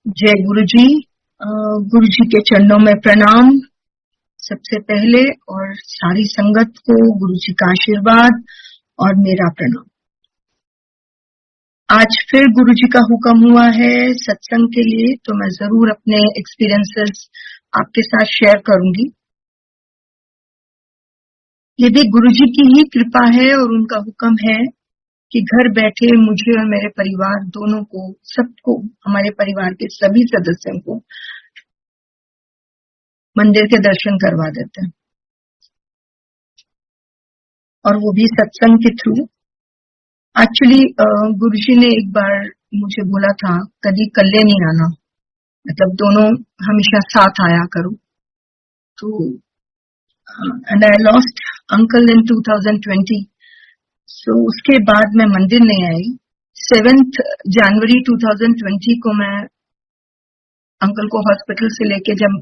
जय गुरु जी। गुरु जी के चरणों में प्रणाम सबसे पहले, और सारी संगत को गुरु जी का आशीर्वाद और मेरा प्रणाम। आज फिर गुरु जी का हुक्म हुआ है सत्संग के लिए, तो मैं जरूर अपने एक्सपीरियंसेस आपके साथ शेयर करूंगी। ये भी गुरु जी की ही कृपा है और उनका हुक्म है कि घर बैठे मुझे और मेरे परिवार दोनों को, सबको, हमारे परिवार के सभी सदस्यों को मंदिर के दर्शन करवा देते हैं, और वो भी सत्संग के थ्रू। एक्चुअली गुरुजी ने एक बार मुझे बोला था कभी कल्ले नहीं आना, मतलब दोनों हमेशा साथ आया करो। तो एंड आई लॉस्ट अंकल इन 2020, सो उसके बाद मैं मंदिर नहीं आई। 7 जनवरी 2020 को मैं अंकल को हॉस्पिटल से लेके जब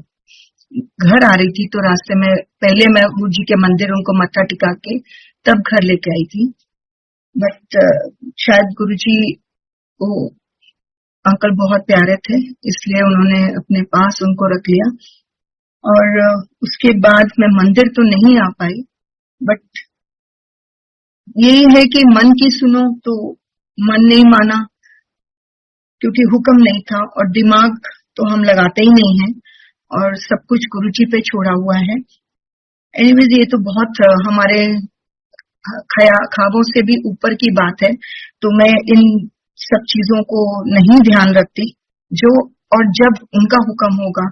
घर आ रही थी, तो रास्ते में पहले मैं गुरु जी के मंदिर उनको मत्था टिका के तब घर लेके आई थी। बट शायद गुरु जी को अंकल बहुत प्यारे थे, इसलिए उन्होंने अपने पास उनको रख लिया। और उसके बाद मैं मंदिर तो नहीं आ पाई, बट यही है कि मन की सुनो तो मन नहीं माना, क्योंकि हुक्म नहीं था, और दिमाग तो हम लगाते ही नहीं है, और सब कुछ गुरु जी पे छोड़ा हुआ है। एनीवेज, ये तो बहुत हमारे ख्वाबों से भी ऊपर की बात है, तो मैं इन सब चीजों को नहीं ध्यान रखती। जो और जब उनका हुक्म होगा,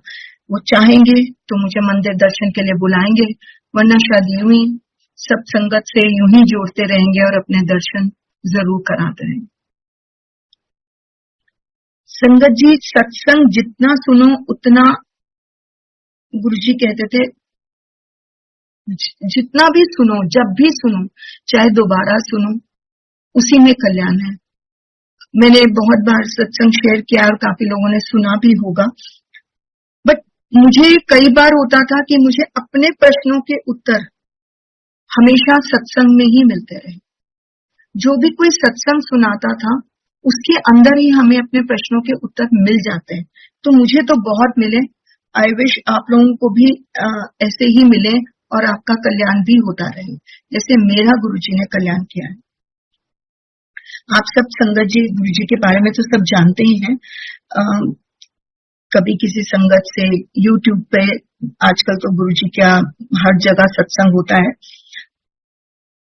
वो चाहेंगे तो मुझे मंदिर दर्शन के लिए बुलाएंगे, वरना शायद यूं ही सब संगत से यूं ही जोड़ते रहेंगे और अपने दर्शन जरूर कराते रहेंगे। संगत जी, सत्संग जितना सुनो उतना, गुरुजी कहते थे, जितना भी सुनो, जब भी सुनो, चाहे दोबारा सुनो, उसी में कल्याण है। मैंने बहुत बार सत्संग शेयर किया और काफी लोगों ने सुना भी होगा, बट मुझे कई बार होता था कि मुझे अपने प्रश्नों के उत्तर हमेशा सत्संग में ही मिलते रहे। जो भी कोई सत्संग सुनाता था, उसके अंदर ही हमें अपने प्रश्नों के उत्तर मिल जाते हैं। तो मुझे तो बहुत मिले। आई विश आप लोगों को भी ऐसे ही मिले और आपका कल्याण भी होता रहे, जैसे मेरा गुरुजी ने कल्याण किया है। आप सब संगत जी गुरुजी के बारे में तो सब जानते ही हैं। कभी किसी संगत से यूट्यूब पे, आजकल तो गुरुजी का हर जगह सत्संग होता है,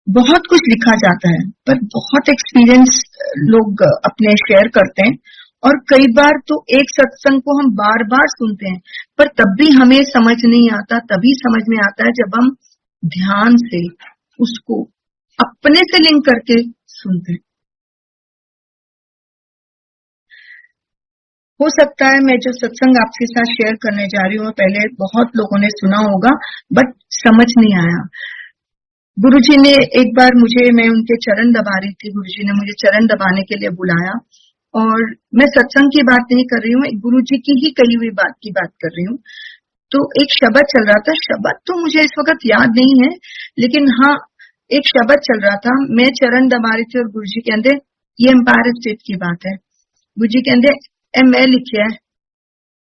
बहुत कुछ लिखा जाता है, पर बहुत एक्सपीरियंस लोग अपने शेयर करते हैं। और कई बार तो एक सत्संग को हम बार बार सुनते हैं, पर तब भी हमें समझ नहीं आता। तभी समझ में आता है जब हम ध्यान से उसको अपने से लिंक करके सुनते हैं। हो सकता है मैं जो सत्संग आपके साथ शेयर करने जा रही हूँ, पहले बहुत लोगों ने सुना होगा, बट समझ नहीं आया। गुरुजी ने एक बार मैं उनके चरण दबा रही थी, गुरुजी ने मुझे चरण दबाने के लिए बुलाया, और मैं सत्संग की बात नहीं कर रही हूँ, गुरुजी की ही कही हुई बात की बात कर रही हूँ। तो एक शब्द चल रहा था, शब्द तो मुझे इस वक्त याद नहीं है, लेकिन हाँ, एक शब्द चल रहा था। मैं चरण दबा रही थी और गुरुजी कहते, ये एम्पायर स्टेट की बात है। गुरुजी कहते मैं लिखिया है,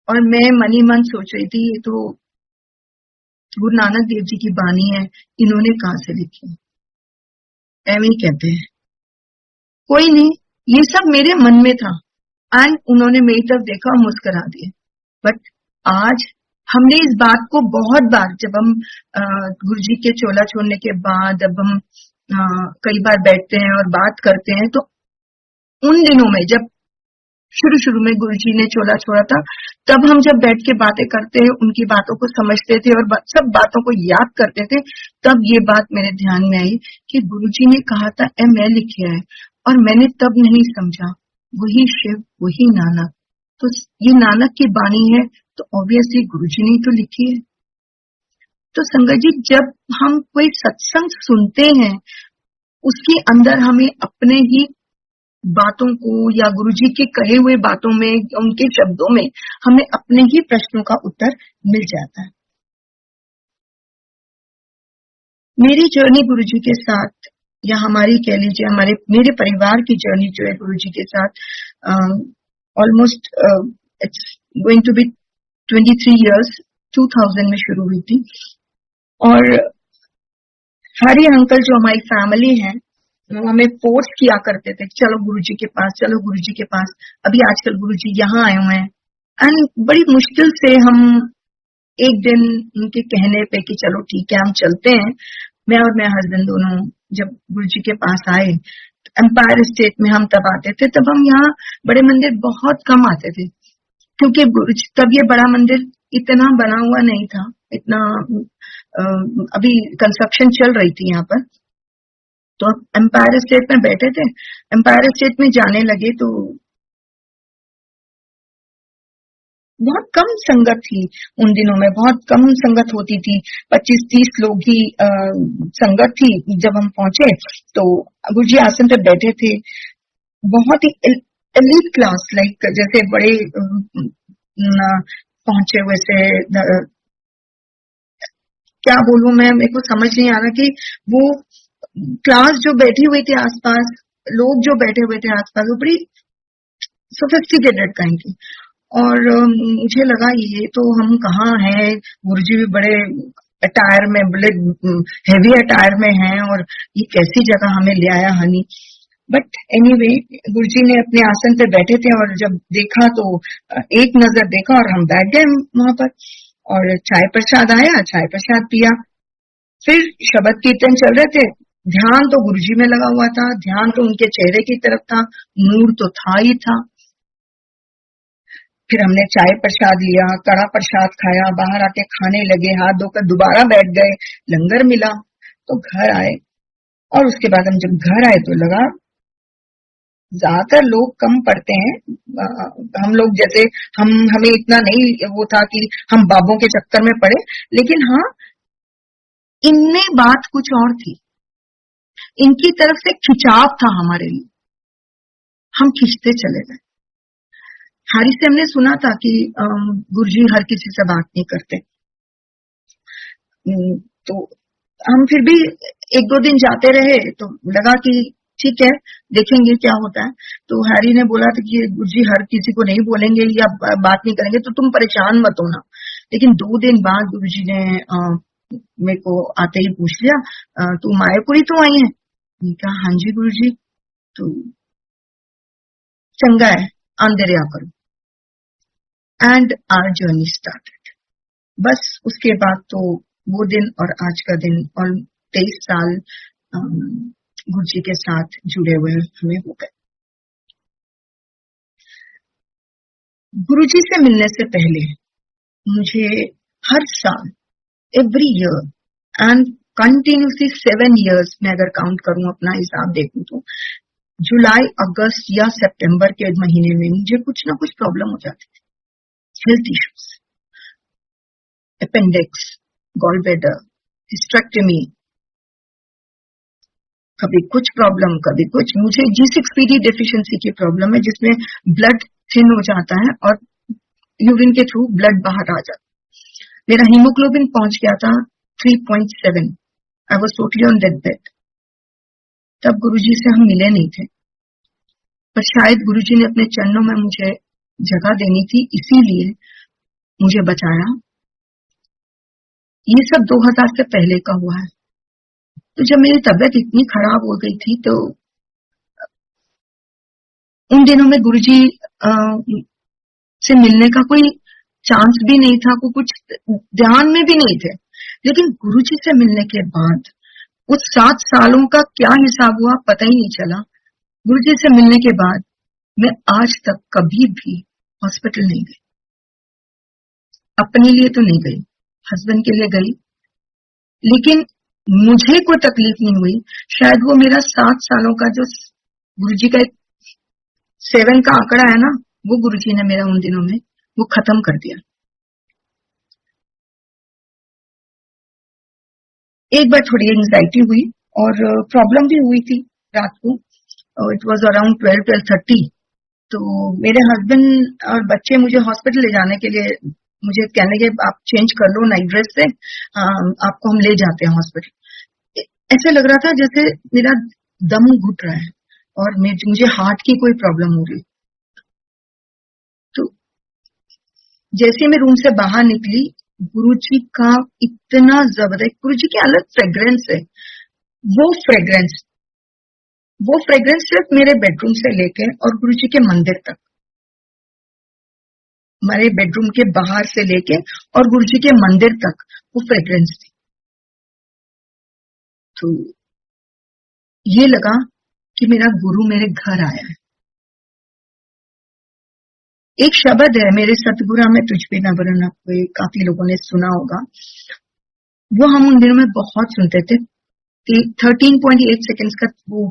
और मैं मनी मन सोच रही थी, ये तो गुरु नानक देव जी की बानी है, इन्होंने कहां से लिखी? एवं ही कहते हैं, कोई नहीं, ये सब मेरे मन में था, एंड उन्होंने मेरी तरफ देखा और मुस्कुरा दिए। बट आज हमने इस बात को बहुत बार, जब हम गुरुजी के चोला छोड़ने के बाद, जब हम कई बार बैठते हैं और बात करते हैं, तो उन दिनों में जब शुरू में गुरुजी ने चोला छोड़ा था, तब हम जब बैठ के बातें करते हैं, उनकी बातों को समझते थे और सब बातों को याद करते थे, तब ये बात मेरे ध्यान में आई कि गुरुजी ने कहा था मैं लिखिया है, और मैंने तब नहीं समझा वही शिव वही नानक। तो ये नानक की बानी है, तो ऑब्वियसली गुरुजी ने तो लिखी है। तो संगत जी, जब हम कोई सत्संग सुनते हैं, उसके अंदर हमें अपने ही बातों को, या गुरुजी के कहे हुए बातों में, उनके शब्दों में, हमें अपने ही प्रश्नों का उत्तर मिल जाता है। मेरी जर्नी गुरुजी के साथ, या हमारी कह लीजिए मेरे परिवार की जर्नी जो है गुरुजी के साथ, almost it's going to be 23 years, 2000 में शुरू हुई थी। और हरी अंकल जो हमारी फैमिली है, वो हमें फोर्स किया करते थे, चलो गुरुजी के पास, चलो गुरुजी के पास। अभी आजकल गुरुजी यहाँ आए हुए हैं, एंड बड़ी मुश्किल से हम एक दिन उनके कहने पे कि चलो ठीक है हम चलते हैं, मैं और मेरा हस्बैंड दोनों जब गुरुजी के पास आए, एम्पायर स्टेट में हम तब आते थे। तब हम यहाँ बड़े मंदिर बहुत कम आते थे, क्योंकि तब ये बड़ा मंदिर इतना बना हुआ नहीं था, इतना अभी कंस्ट्रक्शन चल रही थी यहाँ पर। तो अब एम्पायर स्टेट में बैठे थे, एम्पायर स्टेट में जाने लगे तो बहुत कम संगत थी उन दिनों में, बहुत कम संगत होती थी, 25-30 लोग ही संगत थी। जब हम पहुंचे तो गुरुजी आसन पे बैठे थे, बहुत ही एलीट क्लास, लाइक जैसे बड़े पहुंचे हुए से, क्या बोलूं मैं, मेरे को समझ नहीं आ रहा कि वो क्लास जो बैठी हुई थी आसपास, लोग जो बैठे हुए थे आसपास, वो बड़ी सोफिस्टिकेटेड काइंड की। और मुझे लगा ये तो हम कहाँ हैं, गुरुजी भी बड़े अटायर में, बड़े हेवी अटायर में हैं, और ये कैसी जगह हमें ले आया हनी। बट एनीवे, गुरुजी ने अपने आसन पे बैठे थे, और जब देखा तो एक नजर देखा और हम बैठ गए वहां पर, और चाय प्रसाद आया, चाय प्रसाद पिया। फिर शबद कीर्तन चल रहे थे, ध्यान तो गुरुजी में लगा हुआ था, ध्यान तो उनके चेहरे की तरफ था, नूर तो था ही था। फिर हमने चाय प्रसाद लिया, कड़ा प्रसाद खाया, बाहर आके खाने लगे, हाथ धोकर दोबारा बैठ गए, लंगर मिला, तो घर आए। और उसके बाद हम जब घर आए तो लगा ज्यादातर लोग कम पढ़ते हैं, हम लोग जैसे हमें इतना नहीं वो था कि हम बाबों के चक्कर में पड़े, लेकिन हाँ, इनमें बात कुछ और थी, इनकी तरफ से खिंचाव था हमारे लिए, हम खींचते चले गए। हारी से हमने सुना था कि गुरुजी हर किसी से बात नहीं करते, तो हम फिर भी 1-2 दिन जाते रहे, तो लगा कि ठीक है देखेंगे क्या होता है। तो हैरी ने बोला था कि गुरुजी हर किसी को नहीं बोलेंगे या बात नहीं करेंगे, तो तुम परेशान मत होना। लेकिन 2 दिन बाद गुरुजी ने मेरे को आते ही पूछ लिया, तू मायापुरी तो आई है? मैंने कहा हाँ जी गुरुजी। तो चंगा है, अंदर आ करो। And our journey started. बस उसके बाद तो वो दिन और आज का दिन, और 23 साल गुरुजी के साथ जुड़े हुए हमें हो गए। गुरुजी से मिलने से पहले मुझे हर साल, every year and continuously 7 years में अगर काउंट करूं, अपना हिसाब देखूं तो जुलाई, अगस्त या सितंबर के महीने में मुझे कुछ ना कुछ प्रॉब्लम हो जाती थी, health issues, appendix, gall bladder, hysterectomy, कभी कुछ प्रॉब्लम, कभी कुछ। मुझे G6PD डेफिशिएंसी की प्रॉब्लम है, जिसमें ब्लड थिन हो जाता है और यूरिन के थ्रू ब्लड बाहर आ जाता है। मेरा हीमोग्लोबिन पहुंच गया था 3.7, I was totally on death bed. तब गुरुजी से हम मिले नहीं थे, पर शायद गुरुजी ने अपने चरणों में मुझे जगह देनी थी, इसीलिए मुझे बचाया। ये सब 2000 से पहले का हुआ है। तो जब मेरी तबीयत इतनी खराब हो गई थी, तो उन दिनों में गुरुजी से मिलने का कोई चांस भी नहीं था, को कुछ ध्यान में भी नहीं थे। लेकिन गुरुजी से मिलने के बाद उस 7 सालों का क्या हिसाब हुआ पता ही नहीं चला। गुरुजी से मिलने के बाद मैं आज तक कभी भी हॉस्पिटल नहीं गई, अपने लिए तो नहीं गई, हस्बैंड के लिए गई, लेकिन मुझे कोई तकलीफ नहीं हुई। शायद वो मेरा 7 सालों का जो गुरुजी का 7 का आंकड़ा है ना, वो गुरुजी ने मेरा उन दिनों में वो खत्म कर दिया। एक बार थोड़ी एंजाइटी हुई और प्रॉब्लम भी हुई थी रात को, इट वाज अराउंड 12-12:30। तो मेरे हस्बैंड और बच्चे मुझे हॉस्पिटल ले जाने के लिए मुझे कहने लगे, आप चेंज कर लो नाइट ड्रेस से, आपको हम ले जाते हैं हॉस्पिटल। ऐसे लग रहा था जैसे मेरा दम घुट रहा है और मुझे हार्ट की कोई प्रॉब्लम हो रही। तो जैसे मैं रूम से बाहर निकली, गुरुजी का इतना जबरदस्त, गुरुजी की अलग फ्रेग्रेंस है। वो फ्रेग्रेंस सिर्फ मेरे बेडरूम से लेके और गुरुजी के मंदिर तक, हमारे बेडरूम के बाहर से लेके और गुरुजी के मंदिर तक वो फ्रेग्रेंस थी। तो ये लगा कि मेरा गुरु मेरे घर आया है। एक शब्द है, मेरे सतगुरा में तुझ पे न बरना कोई, काफी लोगों ने सुना होगा। वो हम उन दिनों में बहुत सुनते थे। 13.8 सेकेंड्स का वो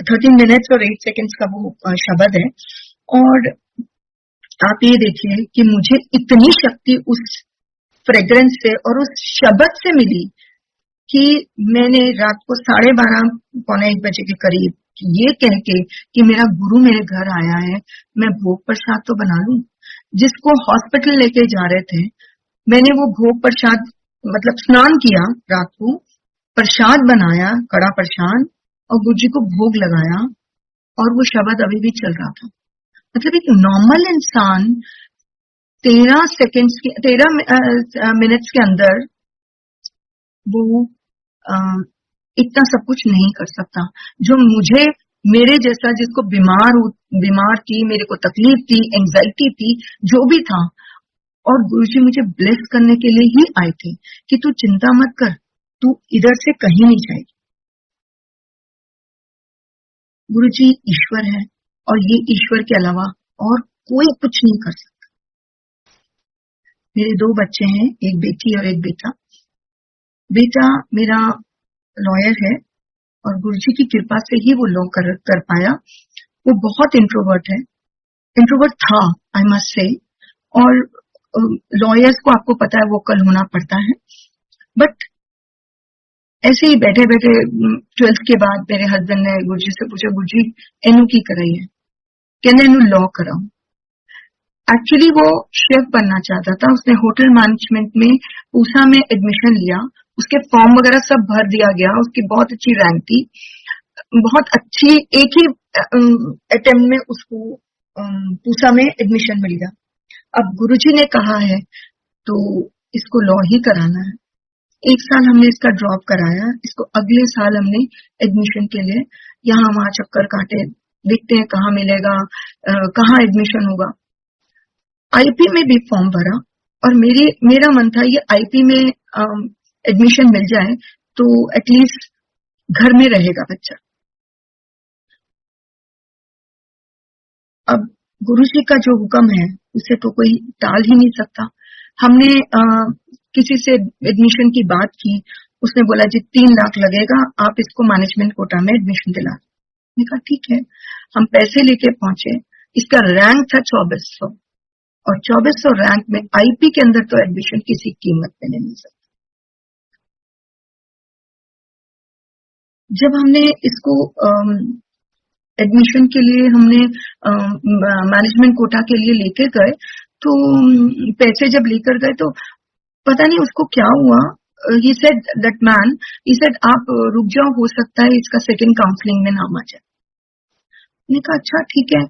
13 मिनट्स और 8 सेकेंड्स का वो शब्द है। और आप ये देखिए कि मुझे इतनी शक्ति उस फ्रेग्रेंस से और उस शब्द से मिली कि मैंने रात को 12:30 पौने 1 बजे के करीब ये कह के कि मेरा गुरु मेरे घर आया है, मैं भोग प्रसाद तो बना लूं। जिसको हॉस्पिटल लेके जा रहे थे, मैंने वो भोग प्रसाद मतलब स्नान किया, रात को प्रसाद बनाया, कड़ा प्रसाद, और गुरुजी को भोग लगाया, और वो शब्द अभी भी चल रहा था। मतलब एक नॉर्मल इंसान 13 मिनट्स के अंदर वो इतना सब कुछ नहीं कर सकता। जो मुझे, मेरे जैसा जिसको बीमार थी, मेरे को तकलीफ थी, एंजाइटी थी, जो भी था, और गुरुजी मुझे ब्लेस करने के लिए ही आए थे कि तू चिंता मत कर, तू इधर से कहीं नहीं जाएगी। गुरुजी ईश्वर है, और ये ईश्वर के अलावा और कोई कुछ नहीं कर सकता। मेरे 2 बच्चे हैं, एक बेटी और एक बेटा। बेटा मेरा लॉयर है, और गुरुजी की कृपा से ही वो लॉ कर पाया। वो बहुत इंट्रोवर्ट था, आई मस्ट से। और लॉयर्स को आपको पता है वोकल होना पड़ता है। बट ऐसे ही बैठे बैठे 12th के बाद मेरे हस्बैंड ने गुरुजी से पूछा, गुरुजी एनु की कराई है? कहने एनु लॉ कराओ। एक्चुअली वो शेफ बनना चाहता था। उसने होटल मैनेजमेंट में पूसा में एडमिशन लिया, उसके फॉर्म वगैरह सब भर दिया गया, उसकी बहुत अच्छी रैंक थी, बहुत अच्छी, एक ही अटेम्प्ट में उसको पूसा में एडमिशन मिल गया। अब गुरुजी ने कहा है तो इसको लॉ ही कराना है। 1 साल हमने इसका ड्रॉप कराया, इसको अगले साल हमने एडमिशन के लिए यहाँ वहां चक्कर काटे, देखते हैं कहाँ मिलेगा, कहाँ एडमिशन होगा। आईपी में भी फॉर्म भरा, और मेरा मन था ये आईपी में एडमिशन मिल जाए तो एटलीस्ट घर में रहेगा बच्चा। अब गुरुजी का जो हुक्म है उसे तो कोई टाल ही नहीं सकता। हमने किसी से एडमिशन की बात की, उसने बोला जी 3 लाख लगेगा, आप इसको मैनेजमेंट कोटा में एडमिशन दिला। मैंने कहा ठीक है। हम पैसे लेके पहुंचे, इसका रैंक था 2400, और 2400 रैंक में आईपी के अंदर तो एडमिशन किसी कीमत पे नहीं मिल सकता। जब हमने इसको एडमिशन के लिए हमने मैनेजमेंट कोटा के लिए लेके गए, तो पैसे जब लेकर गए तो पता नहीं उसको क्या हुआ। He said that man, he said आप रुक जाओ, हो सकता है इसका सेकंड काउंसलिंग में नाम आ जाए। मैंने कहा अच्छा ठीक है।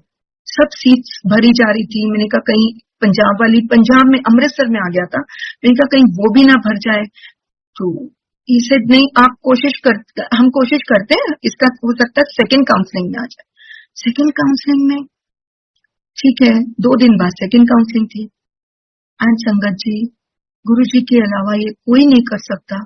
सब सीट्स भरी जा रही थी। मैंने कहा कहीं पंजाब में अमृतसर में आ गया था। मैंने कहा कहीं वो भी ना भर जाए। तो ही सेड नहीं, हम कोशिश करते हैं, इसका हो सकता है सेकंड काउंसलिंग में आ जाए। सेकंड काउंसलिंग में ठीक है, 2 दिन बाद सेकंड काउंसलिंग थी। एंड संगत जी, गुरुजी के अलावा ये कोई नहीं कर सकता।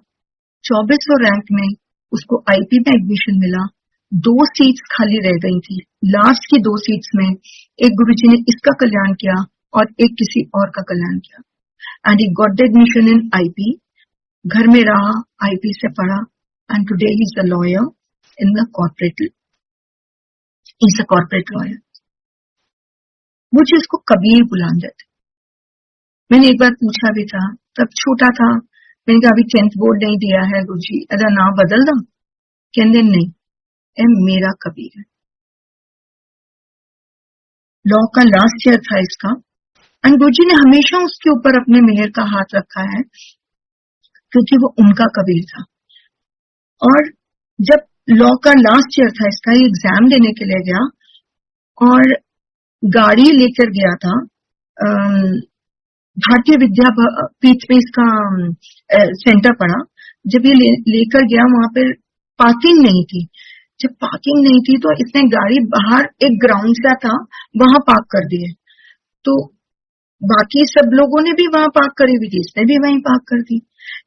2400 रैंक में उसको आईपी में एडमिशन मिला। 2 सीट्स खाली रह गई थी। लास्ट की 2 सीट्स में एक गुरुजी ने इसका कल्याण किया और एक किसी और का कल्याण किया। And he got the admission in IP. घर में रहा, आईपी से पढ़ा, and today he is a lawyer in the corporate, is a corporate lawyer. मुझे इसको कबीर बुलान देते। मैंने एक बार पूछा भी था, तब छोटा था, मैंने कहा अभी 10th बोर्ड नहीं दिया है गुरुजी, अदा नाम बदल दो? कहते नहीं, ए मेरा कबीर है। लॉ का लास्ट ईयर था इसका, एंड गुरुजी ने हमेशा उसके ऊपर अपने मेहर का हाथ रखा है, क्योंकि वो उनका कबीर था। और जब लॉ का लास्ट ईयर था इसका, एग्जाम देने के लिए गया, और गाड़ी लेकर गया था भारतीय विद्यापीठ में इसका सेंटर पड़ा। जब ये लेकर गया, वहां पर पार्किंग नहीं थी। जब पार्किंग नहीं थी तो इसने गाड़ी बाहर एक ग्राउंड सा था, वहां पार्क कर दिए। तो बाकी सब लोगों ने भी वहां पार्क करी हुई थी, इसने भी वहीं पार्क कर दी।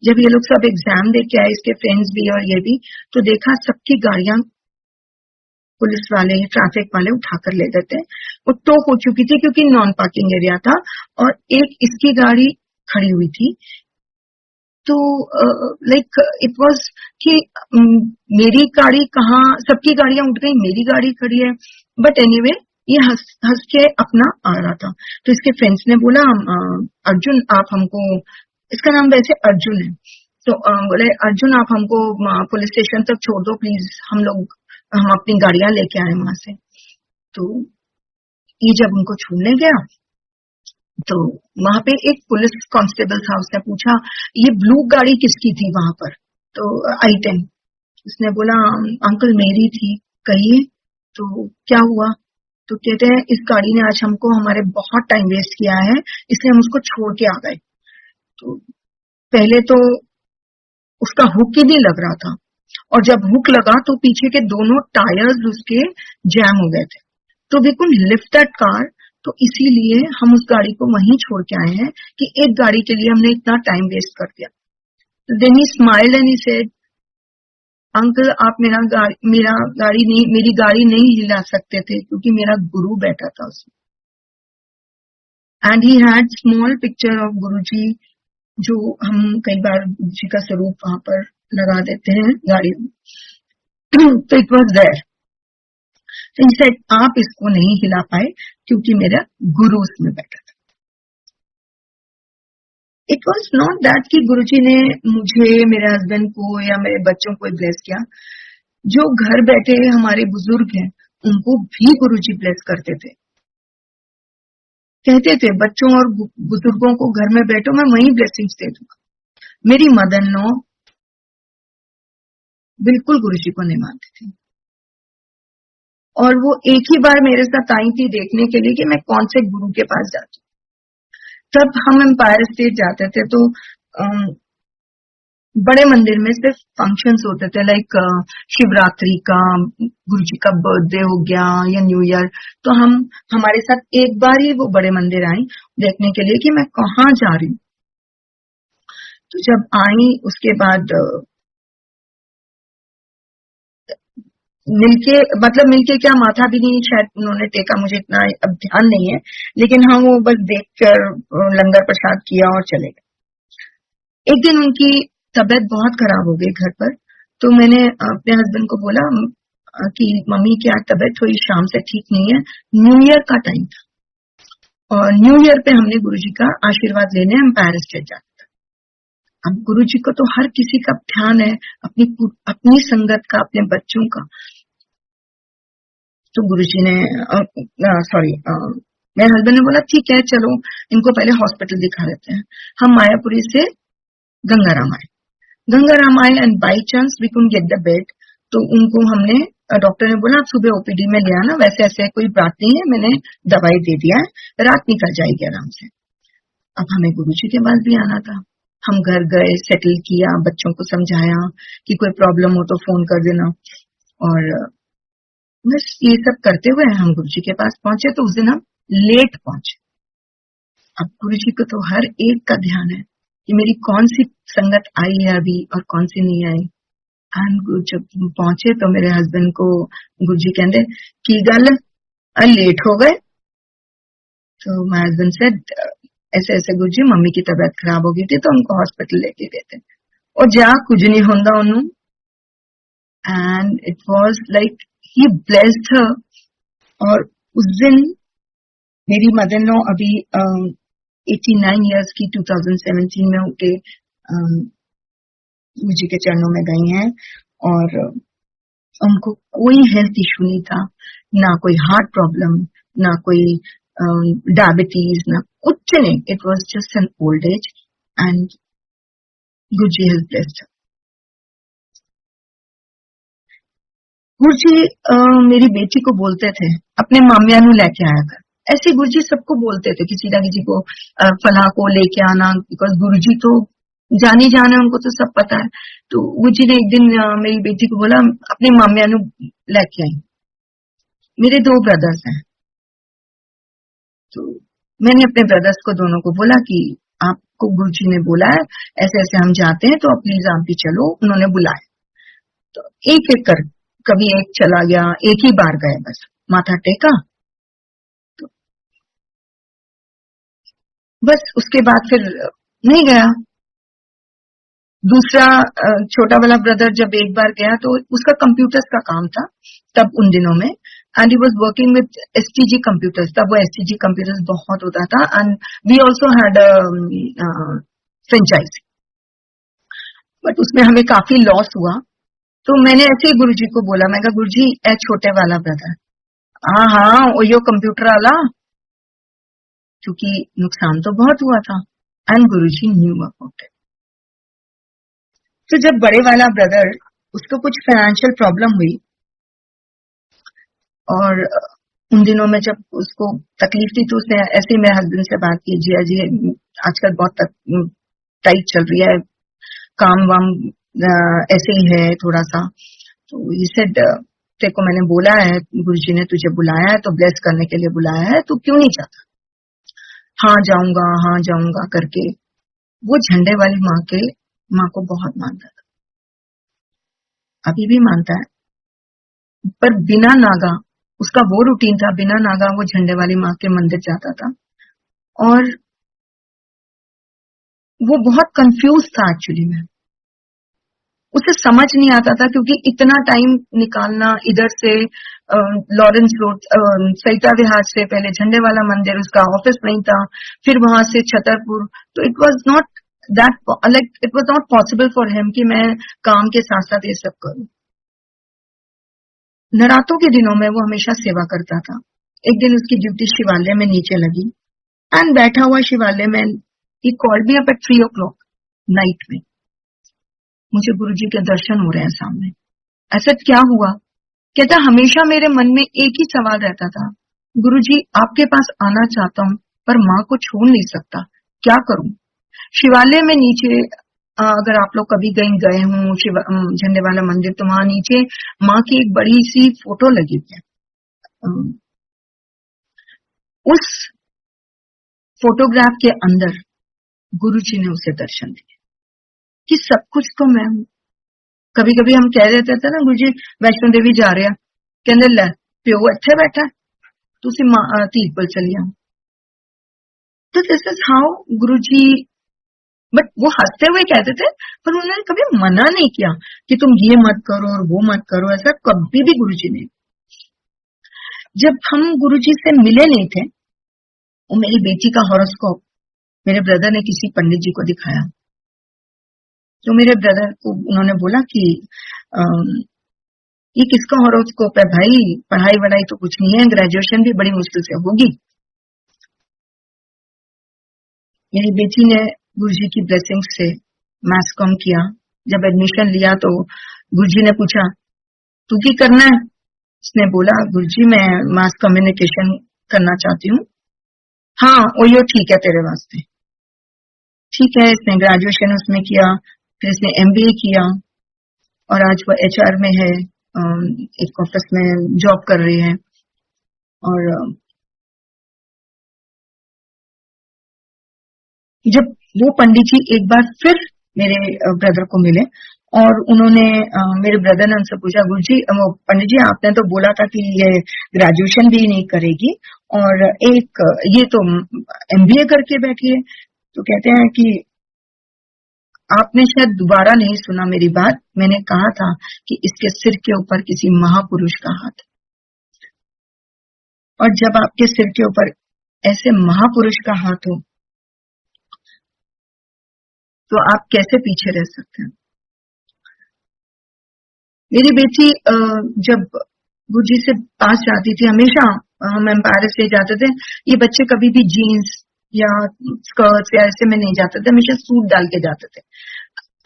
जब ये लोग सब एग्जाम दे के आए, इसके फ्रेंड्स भी और ये भी, तो देखा सबकी गाड़ियां पुलिस वाले, ट्रैफिक वाले उठाकर ले गए थे। वो टो हो चुकी थी क्योंकि नॉन पार्किंग एरिया था, और एक इसकी गाड़ी खड़ी हुई थी। तो लाइक इट वाज कि मेरी गाड़ी कहाँ, सबकी गाड़ियां उठ गई, मेरी गाड़ी खड़ी है। बट एनीवे ये हंस के अपना आ रहा था। तो इसके फ्रेंड्स ने बोला, अर्जुन आप हमको, इसका नाम वैसे अर्जुन है, तो बोले अर्जुन आप हमको पुलिस स्टेशन तक छोड़ दो प्लीज, हम अपनी गाड़ियां लेके आए वहां से। तो ये जब उनको छोड़ने गया तो वहां पे एक पुलिस कांस्टेबल था, उसने पूछा ये ब्लू गाड़ी किसकी थी वहां पर? तो I-10। उसने बोला अंकल मेरी थी। कहिए तो क्या हुआ? तो कहते हैं इस गाड़ी ने आज हमको हमारे बहुत टाइम वेस्ट किया है, इसलिए हम उसको छोड़ के आ गए। तो पहले तो उसका हुक ही नहीं लग रहा था, और जब हुक लगा तो पीछे के दोनों टायर्स उसके जैम हो गए थे। तो we could lift that car. तो इसीलिए हम उस गाड़ी को वहीं छोड़ के आए हैं कि एक गाड़ी के लिए हमने इतना टाइम वेस्ट कर दिया। Then he smiled and he said uncle आप मेरी गाड़ी नहीं हिला सकते थे क्योंकि मेरा गुरु बैठा था उसमें। And he had small picture of Guruji, जो हम कई बार गुरुजी का स्वरूप वहां पर लगा देते हैं गाड़ी में। तो इट वॉज देयर। तो he said, आप इसको नहीं हिला पाए क्योंकि मेरा गुरु उसमें बैठा था। इट वॉज नॉट दैट कि गुरुजी ने मुझे, मेरे हस्बैंड को या मेरे बच्चों को ब्लेस किया। जो घर बैठे हमारे बुजुर्ग हैं उनको भी गुरुजी ब्लेस करते थे। कहते थे बच्चों और बुजुर्गों को घर में बैठो, मैं वही ब्लेसिंग्स दे दूंगा। मेरी मदर इन लॉ बिल्कुल गुरुजी को नहीं मानती थी, और वो एक ही बार मेरे साथ आई थी देखने के लिए कि मैं कौन से गुरु के पास जाती हूँ। तब हम एम्पायर स्टेट जाते थे तो बड़े मंदिर में सिर्फ फंक्शंस होते थे, लाइक शिवरात्रि का, गुरुजी का बर्थडे हो गया या न्यू ईयर। तो हमारे साथ एक बार ही वो बड़े मंदिर आई देखने के लिए कि मैं कहाँ जा रही हूँ। तो जब आई उसके बाद मिलके क्या, माथा भी नहीं शायद उन्होंने टेका, मुझे इतना अब ध्यान नहीं है, लेकिन हाँ वो बस देखकर लंगर प्रसाद किया और चले गए। एक दिन उनकी तबीयत बहुत खराब हो गई घर पर। तो मैंने अपने हस्बैंड को बोला कि मम्मी की आज तबीयत थोड़ी शाम से ठीक नहीं है। न्यू ईयर का टाइम था, और न्यू ईयर पे हमने गुरुजी का आशीर्वाद लेने एम्पायर स्टेट जाना था। अब गुरुजी को तो हर किसी का ध्यान है, अपनी संगत का, अपने बच्चों का। तो गुरुजी ने मेरे हस्बैंड ने बोला ठीक है चलो इनको पहले हॉस्पिटल दिखा देते हैं। हम मायापुरी से गंगाराम आए and by chance we could get the bed. तो उनको हमने, डॉक्टर ने बोला आप सुबह ओपीडी में ले आना, वैसे ऐसे कोई बात नहीं है, मैंने दवाई दे दिया है, रात निकल जाएगी आराम से। अब हमें गुरुजी के पास भी आना था। हम घर गए, सेटल किया, बच्चों को समझाया कि कोई प्रॉब्लम हो तो फोन कर देना, और बस ये सब करते हुए हम गुरुजी के पास पहुंचे। तो उस दिन हम लेट पहुंचे। अब गुरुजी को तो हर एक का ध्यान है कि मेरी कौन सी संगत आई है अभी और कौन सी नहीं आई। एंड जब पहुंचे तो मेरे हस्बैंड को गुरुजी कहते की गल लेट हो गए। तो माय हस्बैंड से ऐसे ऐसे गुरुजी मम्मी की तबीयत खराब हो गई थी तो उनको हॉस्पिटल लेके गए थे, और जा कुछ नहीं होंदा उन्हों। And it was like he blessed हर। और उस दिन मेरी मदर इन लॉ अभी 89 इयर्स की 2017 में होके गुरुजी के चरणों में गई हैं, और उनको कोई हेल्थ इशू नहीं था, ना कोई हार्ट प्रॉब्लम, ना कोई डायबिटीज, ना कुछ नहीं। It was just an old age and Guruji has blessed. Guruji मेरी बेटी को बोलते थे अपने मामिया नू लेके आया कर। ऐसे गुरुजी सबको बोलते थे, किसी ना किसी को फलां को लेके आना, बिकॉज गुरुजी तो जानी जाने, उनको तो सब पता है। तो गुरुजी ने एक दिन मेरी बेटी को बोला अपनी मामिया नु लेके आई। मेरे 2 ब्रदर्स हैं, तो मैंने अपने ब्रदर्स को दोनों को बोला कि आपको गुरुजी ने बोला है ऐसे ऐसे हम जाते हैं, तो प्लीज आप भी चलो। उन्होंने बुलाया, तो एक एक कर, कभी एक चला गया, एक ही बार गए, बस माथा टेका, तो बस उसके बाद फिर नहीं गया। दूसरा छोटा वाला ब्रदर जब एक बार गया तो उसका कंप्यूटर्स का काम था तब उन दिनों में, and he was working with STG computers. तब वो एसटीजी कंप्यूटर्स बहुत होता था, and we also had franchisee, but उसमें हमें काफी लॉस हुआ। तो मैंने ऐसे ही गुरुजी को बोला, मैं कहा गुरुजी ए छोटे वाला ब्रदर, हाँ हाँ वो यो कंप्यूटर वाला, क्योंकि नुकसान तो बहुत हुआ था, and Guruji knew about it. तो जब बड़े वाला ब्रदर, उसको कुछ फाइनेंशियल प्रॉब्लम हुई, और उन दिनों में जब उसको तकलीफ थी तो उसने ऐसे ही मेरे हस्बैंड से बात की, जिया जी आजकल बहुत टाइट चल रही है, काम वाम ऐसे ही है थोड़ा सा। तो ये सेड तेरे को मैंने बोला है, गुरुजी ने तुझे बुलाया है, तो ब्लेस करने के लिए बुलाया है, तू क्यों नहीं जाता? हाँ जाऊंगा करके वो झंडे वाली माँ को बहुत मानता था, अभी भी मानता है, पर बिना नागा, उसका वो रूटीन था, बिना नागा वो झंडे वाली माँ के मंदिर जाता था। और वो बहुत कंफ्यूज था एक्चुअली में, उसे समझ नहीं आता था, क्योंकि इतना टाइम निकालना इधर से लॉरेंस रोड, सरिता विहार से पहले झंडे वाला मंदिर, उसका ऑफिस नहीं था, फिर वहां से छतरपुर, तो it was not that like it was not possible for him कि मैं काम के साथ साथ ये सब करूं। नरातों के दिनों में वो हमेशा सेवा करता था। एक दिन उसकी ड्यूटी शिवालय में नीचे लगी, एंड बैठा हुआ शिवालय में, ही called me up at 3 o'clock night में, मुझे गुरुजी के दर्शन हो रहे हैं सामने। ऐसा क्या हुआ? कहता हमेशा मेरे मन में एक ही सवाल रहता था, गुरुजी आपके पास आना चाहता हूं, पर माँ को छोड़ नहीं सकता, क्या करूं? शिवालय में नीचे, अगर आप लोग कभी गए हों झंडे वाला मंदिर, तो वहां नीचे माँ की एक बड़ी सी फोटो लगी हुई है। उस फोटोग्राफ के अंदर गुरुजी ने उसे दर्शन दिए कि सब कुछ तो मैं हूं। कभी कभी हम कह देते थे ना, गुरुजी वैष्णो देवी जा रहे हैं, कहने लै प्यो इत्थे बैठा तुसी धी कोल चली आओ। तो this is how Guruji, but वो हंसते हुए कहते थे, पर उन्होंने कभी मना नहीं किया कि तुम ये मत करो और वो मत करो, ऐसा कभी भी गुरुजी ने। जब हम गुरुजी से मिले नहीं थे, वो मेरी बेटी का हॉरोस्कोप मेरे ब्रदर ने किसी पंडित जी को दिखाया, तो मेरे ब्रदर को उन्होंने बोला कि ये किसका हॉरोस्कोप है भाई, पढ़ाई वढ़ाई तो कुछ नहीं है, ग्रेजुएशन भी बड़ी मुश्किल से होगी। मेरी बेटी ने गुरुजी की ब्लेसिंग से मैथ्स कॉम किया। जब एडमिशन लिया तो गुरुजी ने पूछा तू की करना है? उसने बोला गुरुजी मैं मास कम्युनिकेशन करना चाहती हूँ। हाँ ओयो ठीक है तेरे वास्ते, ठीक है। इसने ग्रेजुएशन उसमें किया, फिर इसने एमबीए किया, और आज वो एचआर में है, एक ऑफिस में जॉब कर रही है। और जब वो पंडित जी एक बार फिर मेरे ब्रदर को मिले, और उन्होंने मेरे ब्रदर ने उनसे पूछा, गुरुजी वो पंडित जी आपने तो बोला था कि ये ग्रेजुएशन भी नहीं करेगी और एक ये तो एमबीए करके बैठी है। तो कहते हैं कि आपने शायद दोबारा नहीं सुना मेरी बात, मैंने कहा था कि इसके सिर के ऊपर किसी महापुरुष का हाथ, और जब आपके सिर के ऊपर ऐसे महापुरुष का हाथ हो तो आप कैसे पीछे रह सकते हैं। मेरी बेटी जब गुरुजी से पास जाती थी, हमेशा हम एम्पायर से जाते थे, ये बच्चे कभी भी जीन्स या स्कर्ट्स या ऐसे में नहीं जाते थे, हमेशा सूट डाल के जाते थे।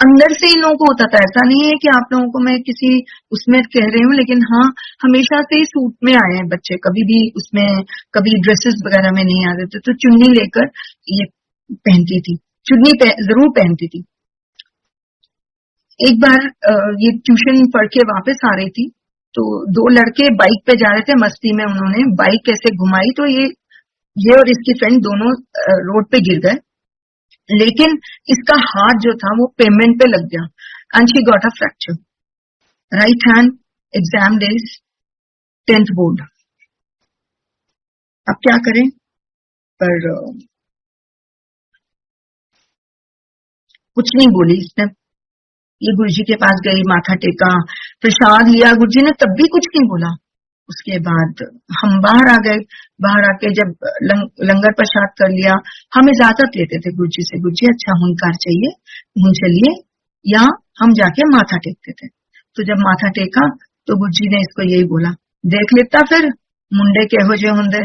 अंदर से इन लोगों को होता था। ऐसा नहीं है कि आप लोगों को मैं किसी उसमें कह रही हूँ, लेकिन हाँ, हमेशा से ही सूट में आए हैं बच्चे, कभी भी उसमें, कभी ड्रेसेस वगैरह में नहीं आते थे, तो चुन्नी लेकर ये पहनती थी, चुन्नी जरूर पहनती थी। एक बार ये ट्यूशन पढ़ के वापस आ रही थी, तो दो लड़के बाइक पे जा रहे थे, मस्ती में उन्होंने बाइक ऐसे घुमाई, तो ये और इसकी फ्रेंड दोनों रोड पे गिर गए, लेकिन इसका हाथ जो था वो पेमेंट पे लग गया and she got a fracture, right hand, exam days, 10th board. अब क्या करें, पर कुछ नहीं बोली इसने। ये गुरुजी के पास गई, माथा टेका, प्रसाद लिया, गुरुजी ने तब भी कुछ नहीं बोला। उसके बाद हम बाहर आ गए, बाहर आके जब लंगर प्रसाद कर लिया, हम इजाजत लेते थे गुरुजी से, गुरुजी अच्छा हुनकार चाहिए, हुन चलिए, या हम जाके माथा टेकते थे। तो जब माथा टेका तो गुरुजी ने इसको यही बोला, देख लेता फिर मुंडे केहो जे हुंदे।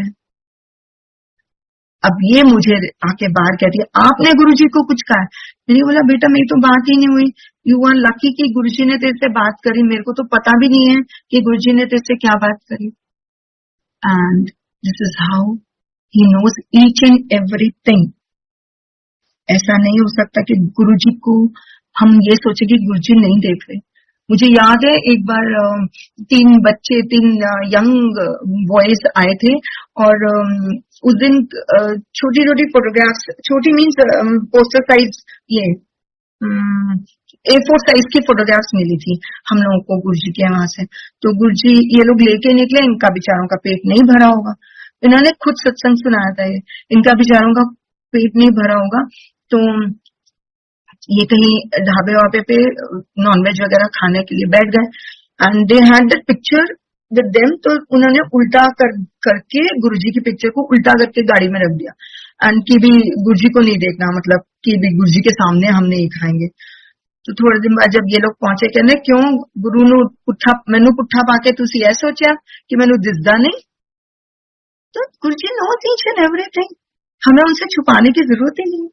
अब ये मुझे आके बाहर कहती है, आपने गुरुजी को कुछ कहा? मैंने बोला, बेटा मेरी तो बात ही नहीं हुई, यू आर लकी कि गुरुजी ने तेरे से बात करी, मेरे को तो पता भी नहीं है कि गुरुजी ने तेरे से क्या बात करी। And this is how he knows each and everything. ऐसा नहीं हो सकता कि गुरुजी को हम ये सोचे कि गुरुजी नहीं देख रहे। मुझे याद है एक बार 3 यंग बॉयज आए थे, और उस दिन छोटी छोटी फोटोग्राफ्स, छोटी मीन्स पोस्टर साइज, ये A4 साइज की फोटोग्राफ्स मिली थी हम लोगों को गुरुजी के वहां से। तो गुरुजी ये लोग लेके निकले, इनका बेचारों का पेट नहीं भरा होगा, इन्होंने खुद सत्संग सुनाया था, ये इनका बेचारों का पेट नहीं भरा होगा, तो ये कहीं ढाबे वाबे पे नॉनवेज वगैरह खाने के लिए बैठ गए, and they had that picture with them. तो उन्होंने उल्टा करके गुरुजी की पिक्चर को उल्टा करके गाड़ी में रख दिया, एंड कि भी गुरुजी को नहीं देखना, मतलब कि भी गुरुजी के सामने हम नहीं खाएंगे। तो थोड़े दिन बाद जब ये लोग पहुंचे, कहने क्यों गुरु नु पुट्ठा, मैनू पुट्ठा पाके तुसी ऐ सोचा कि मैनू दिसदा नहीं? तो गुरुजी नोज ईच एंड एवरीथिंग, हमें उनसे छुपाने की जरूरत ही नहीं।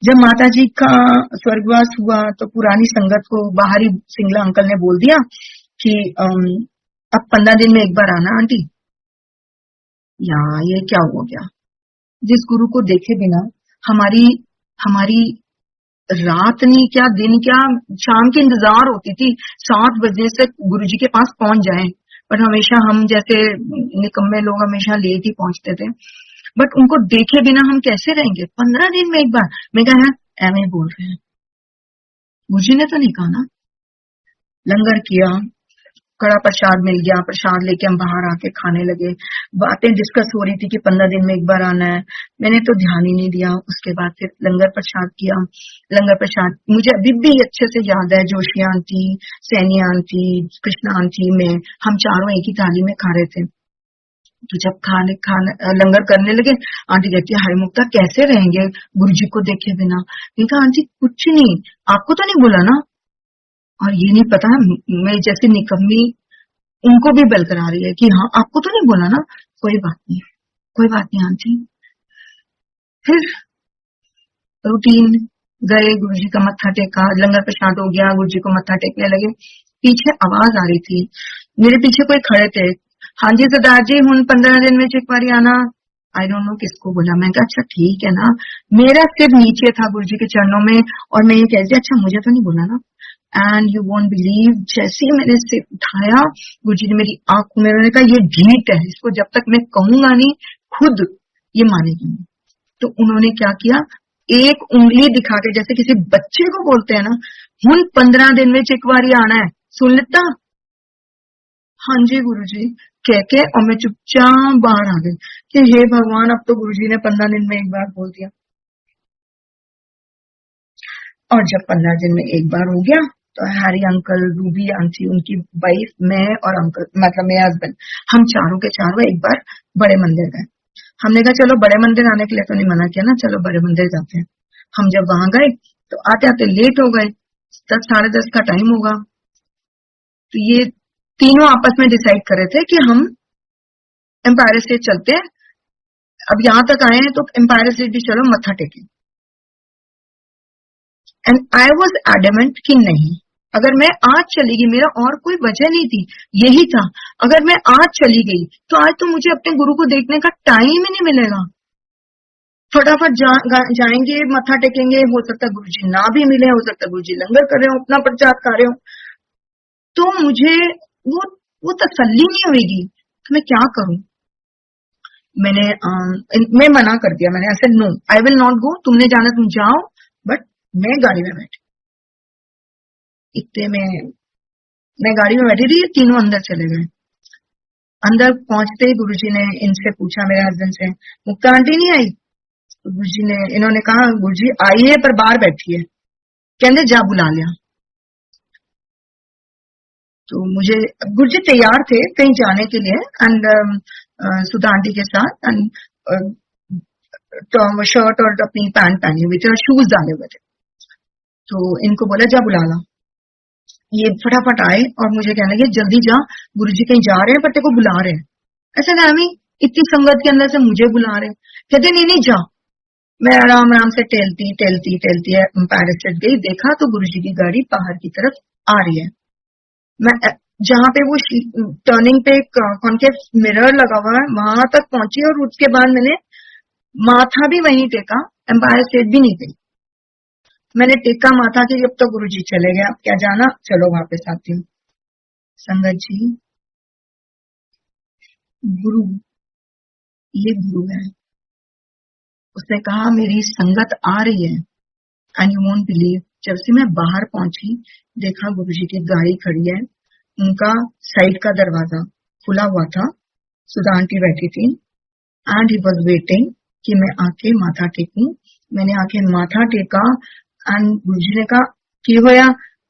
जब माता जी का स्वर्गवास हुआ तो पुरानी संगत को बाहरी सिंगला अंकल ने बोल दिया कि अब 15 दिन में एक बार आना आंटी। या ये क्या हो गया? जिस गुरु को देखे बिना हमारी हमारी रात नहीं क्या दिन क्या, शाम की इंतजार होती थी 7 बजे से गुरुजी के पास पहुंच जाएं, पर हमेशा हम जैसे निकम्मे लोग हमेशा लेट ही पहुंचते थे। बट उनको देखे बिना हम कैसे रहेंगे? 15 दिन में एक बार। मैं कहा एम बोल रहे हैं, गुरुजी ने तो नहीं कहा ना। लंगर किया, कड़ा प्रसाद मिल गया, प्रसाद लेके हम बाहर आके खाने लगे, बातें डिस्कस हो रही थी कि 15 दिन में एक बार आना है। मैंने तो ध्यान ही नहीं दिया। उसके बाद फिर लंगर प्रसाद किया। लंगर प्रसाद मुझे अभी भी अच्छे से याद है, Joshi aunty, Saini aunty, Krishna aunty में हम चारों एक ही थाली में खा रहे थे। तो जब खाने लंगर करने लगे, आंटी कहती है, हाय मुक्ता कैसे रहेंगे गुरुजी को देखे बिना? मैंने कहा आंटी कुछ नहीं, आपको तो नहीं बोला ना। और ये नहीं पता मैं जैसे निकम्मी उनको भी बल करा रही है कि हाँ आपको तो नहीं बोला ना। कोई बात नहीं, कोई बात नहीं आंटी। फिर रूटीन गए, गुरुजी का मत्था टेका, लंगर प्रसाद हो गया, गुरुजी को मत्था टेकने लगे। पीछे आवाज आ रही थी, मेरे पीछे कोई खड़े थे, हाँ जी सरदार जी हुन 15 दिन में एक बार आना। आई डोंट नो किसको बोला। मैं कहा अच्छा ठीक है ना। मेरा सिर नीचे था गुरुजी के चरणों में, और मैं ये कहती अच्छा मुझे तो नहीं बोला ना। एंड यू वोंट बिलीव, जैसे ही मैंने सिर उठाया, गुरुजी ने मेरी आंख में, मैंने कहा ये ढीठ है, इसको जब तक मैं कहूंगा नहीं खुद ये मानेगी नहीं। तो उन्होंने क्या किया, एक उंगली दिखा के, जैसे किसी बच्चे को बोलते हैं ना, हुन 15 दिन में एक बार आना है, सुन लेता? हाँ जी गुरुजी कह के, और मैं चुपचाप बाहर आ गई कि हे भगवान, अब तो गुरुजी ने 15 दिन में एक बार बोल दिया। और जब 15 दिन में एक बार हो गया तो हैरी अंकल, रूबी आंटी, उनकी वाइफ, मैं और अंकल, मतलब मेरे हस्बैंड, हम चारों के चारों एक बार बड़े मंदिर गए। हमने कहा चलो बड़े मंदिर आने के लिए तो नहीं मना किया ना, चलो बड़े मंदिर जाते हैं। हम जब वहां गए तो आते आते लेट हो गए, 10 साढ़े 10 का टाइम होगा। तो ये तीनों आपस में डिसाइड कर रहे थे कि हम एम्पायर स्टेट चलते हैं, अब यहां तक आए हैं तो एम्पायर स्टेट भी चलो मत्था टेके। एंड आई वॉज एडमेंट कि नहीं, अगर मैं आज चली गई, मेरा और कोई वजह नहीं थी, यही था, अगर मैं आज चली गई तो आज तो मुझे अपने गुरु को देखने का टाइम ही नहीं मिलेगा। फटाफट जाएंगे, मत्था टेकेंगे, हो सकता है गुरुजी ना भी मिले, हो सकता है गुरुजी लंगर कर रहे हो, अपना प्रचार कर रहे हो, तो मुझे वो तसल्ली नहीं होगी, तो मैं क्या करूं। मैं मना कर दिया, मैंने ऐसे no, I will not go, तुमने जाना तुम जाओ, बट मैं गाड़ी में बैठी। इतने में मैं गाड़ी में बैठी रही, तीनों अंदर चले गए। अंदर पहुंचते ही गुरुजी ने इनसे पूछा, मेरे हस्बैंड से, मुक्ता आंटी नहीं आई? तो गुरुजी ने, इन्होंने कहा गुरुजी आई है पर बाहर बैठी है, कहते जा बुला लिया। तो मुझे, गुरुजी तैयार थे कहीं जाने के लिए, एंड सुधा आंटी के साथ, एंड शर्ट और अपनी पैंट पहनी हुई थी और शूज डाले हुए थे। तो इनको बोला जा बुला ला। ये फटाफट आए और मुझे कहने लगे जल्दी जा, गुरुजी कहीं जा रहे हैं पर तेरे को बुला रहे हैं। ऐसा कहा, मैं इतनी संगत के अंदर से मुझे बुला रहे हैं? कहते नहीं नहीं जा। मैं आराम आराम से टहलती टहलती टहलती एम्पायर स्टेट गई, देखा तो गुरुजी की गाड़ी बाहर की तरफ आ रही है। मैं जहाँ पे वो टर्निंग पे कॉन्केव मिरर लगा हुआ है वहां तक पहुंची, और उसके बाद मैंने माथा भी वहीं टेका, एम्पायर स्टेट भी नहीं गई। मैंने टेका माथा कि जब तक गुरुजी चले गए, अब क्या जाना, चलो वापस आती हूँ। संगत जी, गुरु, ये गुरु है। उसने कहा मेरी संगत आ रही है, एंड यू वोंट बिलीव, जब से मैं बाहर पहुंची देखा गुरुजी की गाड़ी खड़ी है, उनका साइड का दरवाजा खुला हुआ था, सुधा आंटी बैठी थी, एंड ही वॉज वेटिंग कि मैं आके माथा टेकूं। मैंने आके माथा टेका, एंड गुरुजी ने कहा की होया?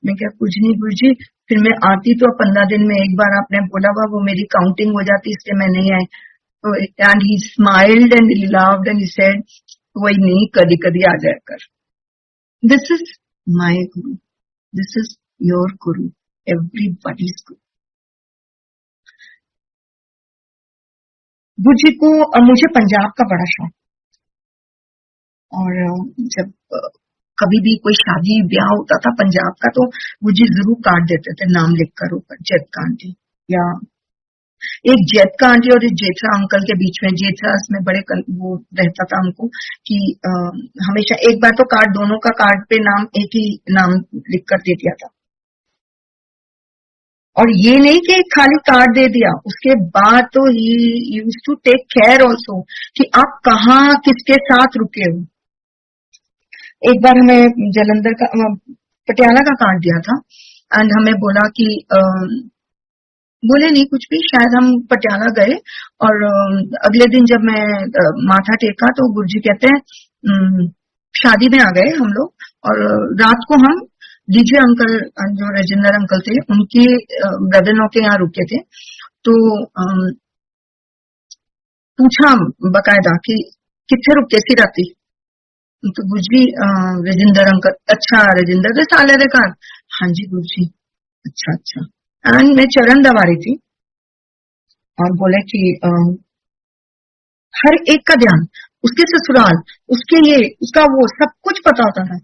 मैं क्या, कुछ नहीं गुरुजी, फिर मैं आती तो 15 दिन में एक बार आपने बोला हुआ, वो मेरी काउंटिंग हो जाती, इसलिए मैं नहीं आई। And he smiled and he laughed and he said, वही नहीं, कभी कभी आ जाया कर। This is my guru, this is your guru, everybody's guru. Guruji को, मुझे पंजाब का बड़ा शौक, और जब कभी भी कोई शादी ब्याह होता था पंजाब का, तो गुरुजी जरूर कार्ड देते थे, नाम लिखकर ऊपर, जैतका आंटी, या एक जैतका आंटी और एक जेठरा अंकल के बीच में, जेठरा में बड़े वो रहता था हमको कि हमेशा एक बार तो कार्ड, दोनों का कार्ड पे नाम, एक ही नाम लिख कर दे दिया था। और ये नहीं कि खाली कार्ड दे दिया, उसके बाद तो he used to take care also कि आप कहाँ किसके साथ रुके हो। एक बार हमें जलंधर का, पटियाला का कार्ड दिया था, एंड हमें बोला कि बोले नहीं कुछ भी, शायद हम पटियाला गए, और अगले दिन जब मैं माथा टेका तो गुरुजी कहते हैं शादी में आ गए हम लोग, और रात को हम डीजे अंकल, जो राजेंद्र अंकल थे, उनके ब्रदर के यहाँ रुके थे। तो पूछा बकायदा कि कितने रुके सी राती, तो गुरुजी राजेंद्र अंकल, अच्छा राजेंद्र दे साले दे घर, हाँ जी गुरुजी, अच्छा अच्छा। एंड मैं चरण दबा रही थी, और बोले कि हर एक का ध्यान, उसके ससुराल, उसके ये, उसका वो, सब कुछ पता होता था।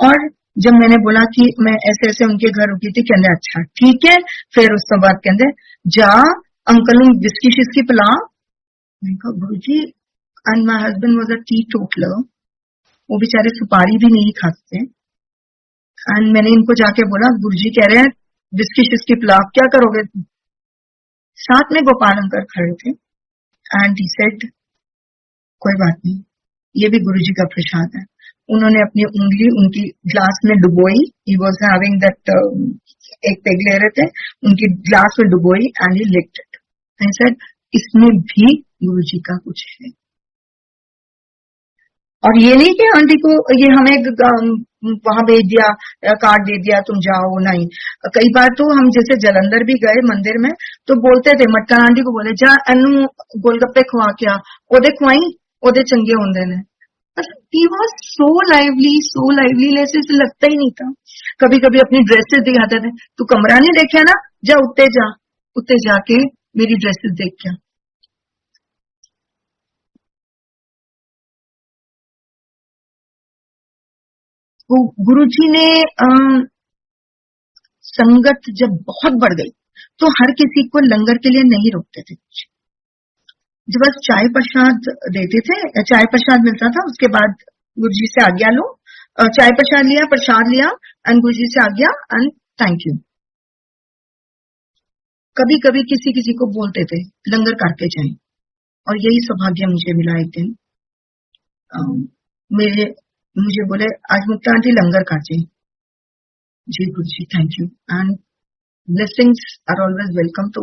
और जब मैंने बोला कि मैं ऐसे ऐसे उनके घर रुकी थी, कहते अच्छा ठीक है, फिर उसके बाद कहते जा अंकल बिस्की शिस्की पिला। मैंने कहा Guruji, and my husband was a teetotaller, वो बेचारे सुपारी भी नहीं खाते। एंड मैंने इनको जाके बोला गुरुजी कह रहे हैं बिस्की शिस्की पिला, क्या करोगे? साथ में गोपाल अंकल खड़े थे, एंड ही सेड कोई बात नहीं, ये भी गुरुजी का प्रसाद है। उन्होंने अपनी उंगली उनकी ग्लास में डुबोई, ही वाज हैविंग दैट, एक पेग ले रहे थे, उनकी ग्लास में डुबोई, and he licked it, and said इसमें भी गुरुजी का कुछ है। और ये नहीं कि आंटी को ये हमें वहां भेज दिया, कार्ड दे दिया, तुम जाओ, नहीं। कई बार तो हम जैसे जलंधर भी गए मंदिर में, तो बोलते थे, मटका आंटी को बोले जा एनू गोलगप्पे खुआ क्या, ओदे खुआई, ओदे चंगे होंगे ने। ही वॉज सो लाइवली, ऐसे लगता ही नहीं था। कभी कभी अपनी ड्रेसेस दिखाते थे, तू कमरा नहीं देखा ना, जा उत्ते जाके मेरी ड्रेसेस देख क्या। वो गुरुजी ने संगत जब बहुत बढ़ गई तो हर किसी को लंगर के लिए नहीं रोकते थे। जब बस चाय प्रसाद देते थे, चाय प्रसाद मिलता था, उसके बाद गुरुजी से आज्ञा लो, चाय प्रसाद लिया एंड गुरुजी से आज्ञा एंड थैंक यू। कभी कभी किसी किसी को बोलते थे लंगर करके जाएं, और यही सौभाग्य मुझे मिला। एक दिन मुझे बोले आज मुक्ता आंटी लंगर काटे। जी Guruji thank you and blessings are always welcome. तो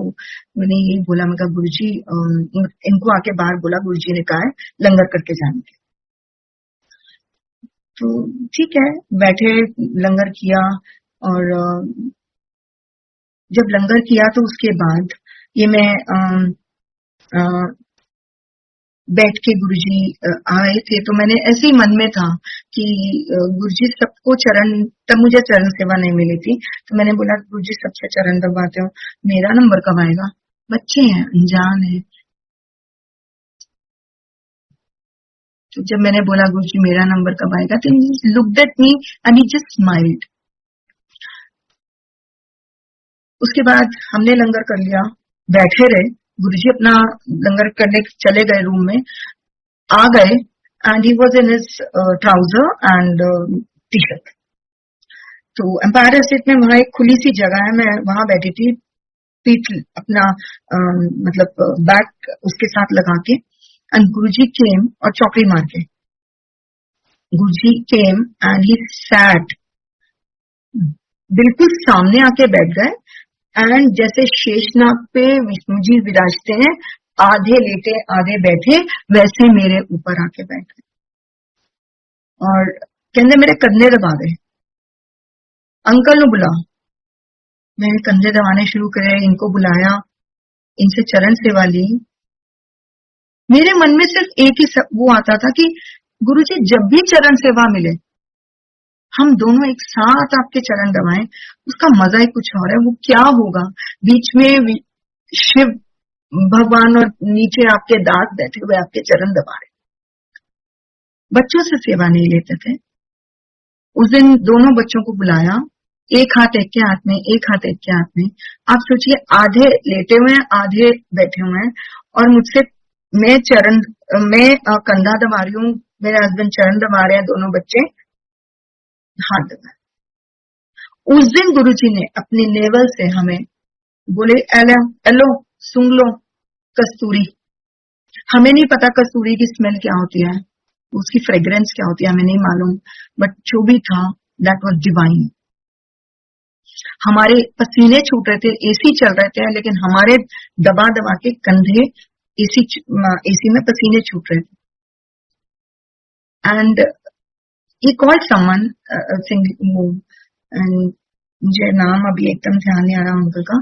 मैंने यही बोला, मैं कहा गुरुजी, इनको आके बाहर बोला गुरुजी ने कहा है लंगर करके जाने के। तो ठीक है, बैठे लंगर किया, और जब लंगर किया तो उसके बाद ये मैं बैठ के गुरुजी आए थे, तो मैंने ऐसे ही मन में था कि गुरुजी सबको चरण, तब मुझे चरण सेवा नहीं मिली थी, तो मैंने बोला गुरुजी सबसे चरण दबाते हो, मेरा नंबर कब आएगा? बच्चे हैं, अनजान है। तो जब मैंने बोला गुरुजी मेरा नंबर कब आएगा, तो he looked at me and he just smiled. उसके बाद हमने लंगर कर लिया, बैठे रहे, गुरुजी अपना लंगर करने चले गए, रूम में आ गए and he was in his trouser and T shirt. तो एम्पायर एस्टेट में वहां एक खुली सी जगह है, मैं वहां बैठी थी, पीठ अपना मतलब बैक उसके साथ लगा के, एंड गुरुजी केम और चौकड़ी मार के गुरुजी केम एंड ही सैट, बिल्कुल सामने आके बैठ गए, एंड जैसे शेषनाग पे विष्णु जी विराजते हैं, आधे लेटे आधे बैठे, वैसे मेरे ऊपर आके बैठ गए और कहते मेरे कंधे दबा गए, अंकल नु बुला। मैंने कंधे दबाने शुरू करे, इनको बुलाया, इनसे चरण सेवा ली। मेरे मन में सिर्फ एक ही वो आता था कि गुरुजी जब भी चरण सेवा मिले, हम दोनों एक साथ आपके चरण दबाएं, उसका मजा ही कुछ और है। वो क्या होगा, बीच में शिव भगवान और नीचे आपके दास बैठे हुए आपके चरण दबा रहे। बच्चों से सेवा नहीं लेते थे। उस दिन दोनों बच्चों को बुलाया, एक हाथ एक के हाथ में, एक हाथ एक के हाथ में। आप सोचिए, आधे लेटे हुए हैं, आधे बैठे हुए हैं, और मुझसे मैं कंधा दबा रही हूँ, मेरे हस्बैंड चरण दबा रहे हैं, दोनों बच्चे हाथ दबा। उस दिन गुरुजी ने अपनी नेवल से हमें बोले, एलो सुन लो कस्तूरी। हमें नहीं पता कस्तूरी की स्मेल क्या होती है, उसकी फ्रेग्रेंस क्या होती है, हमें नहीं मालूम, बट जो भी था दैट वाज डिवाइन। हमारे पसीने छूट रहे थे, एसी चल रहे थे, लेकिन हमारे दबा दबा के कंधे एसी में पसीने छूट रहे थे। And he called someone and मुझे नाम अभी एकदम ध्यान नहीं आ रहा अंकल का,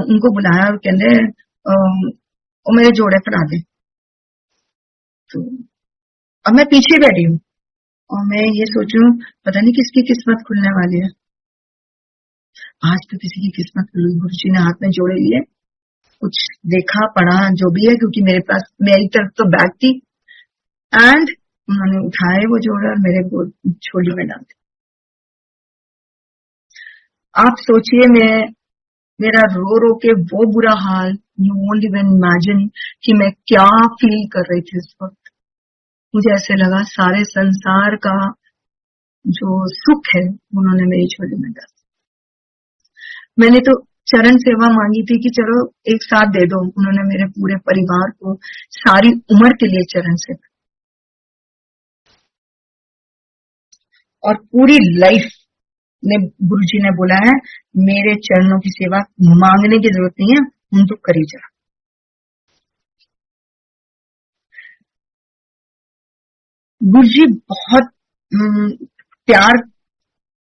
उनको बुलाया और कहते वो मेरे जोड़े पर आ गए। तो अब मैं पीछे बैठी हूँ और मैं ये सोच रही हूँ पता नहीं किसकी किस्मत खुलने वाली है। आज तो किसी की किस्मत खुली। गुरुजी ने हाथ में जोड़े लिए, कुछ देखा पढ़ा जो भी है, क्योंकि मेरे पास मेरी तरफ तो बैग थी, एंड उन्होंने उठाए वो जोड़े और मेरे को छोली में डाल दिया। आप सोचिए, मेरा रो रो के वो बुरा हाल, यू वोंट इवन इमेजिन कि मैं क्या फील कर रही थी उस वक्त। मुझे ऐसे लगा सारे संसार का जो सुख है उन्होंने मेरी छोली में डाल दिया। मैंने तो चरण सेवा मांगी थी कि चलो एक साथ दे दो, उन्होंने मेरे पूरे परिवार को सारी उम्र के लिए चरण सेवा और पूरी लाइफ ने गुरुजी ने बोला है मेरे चरणों की सेवा मांगने की जरूरत नहीं है, हम तो करी जा। गुरुजी बहुत प्यार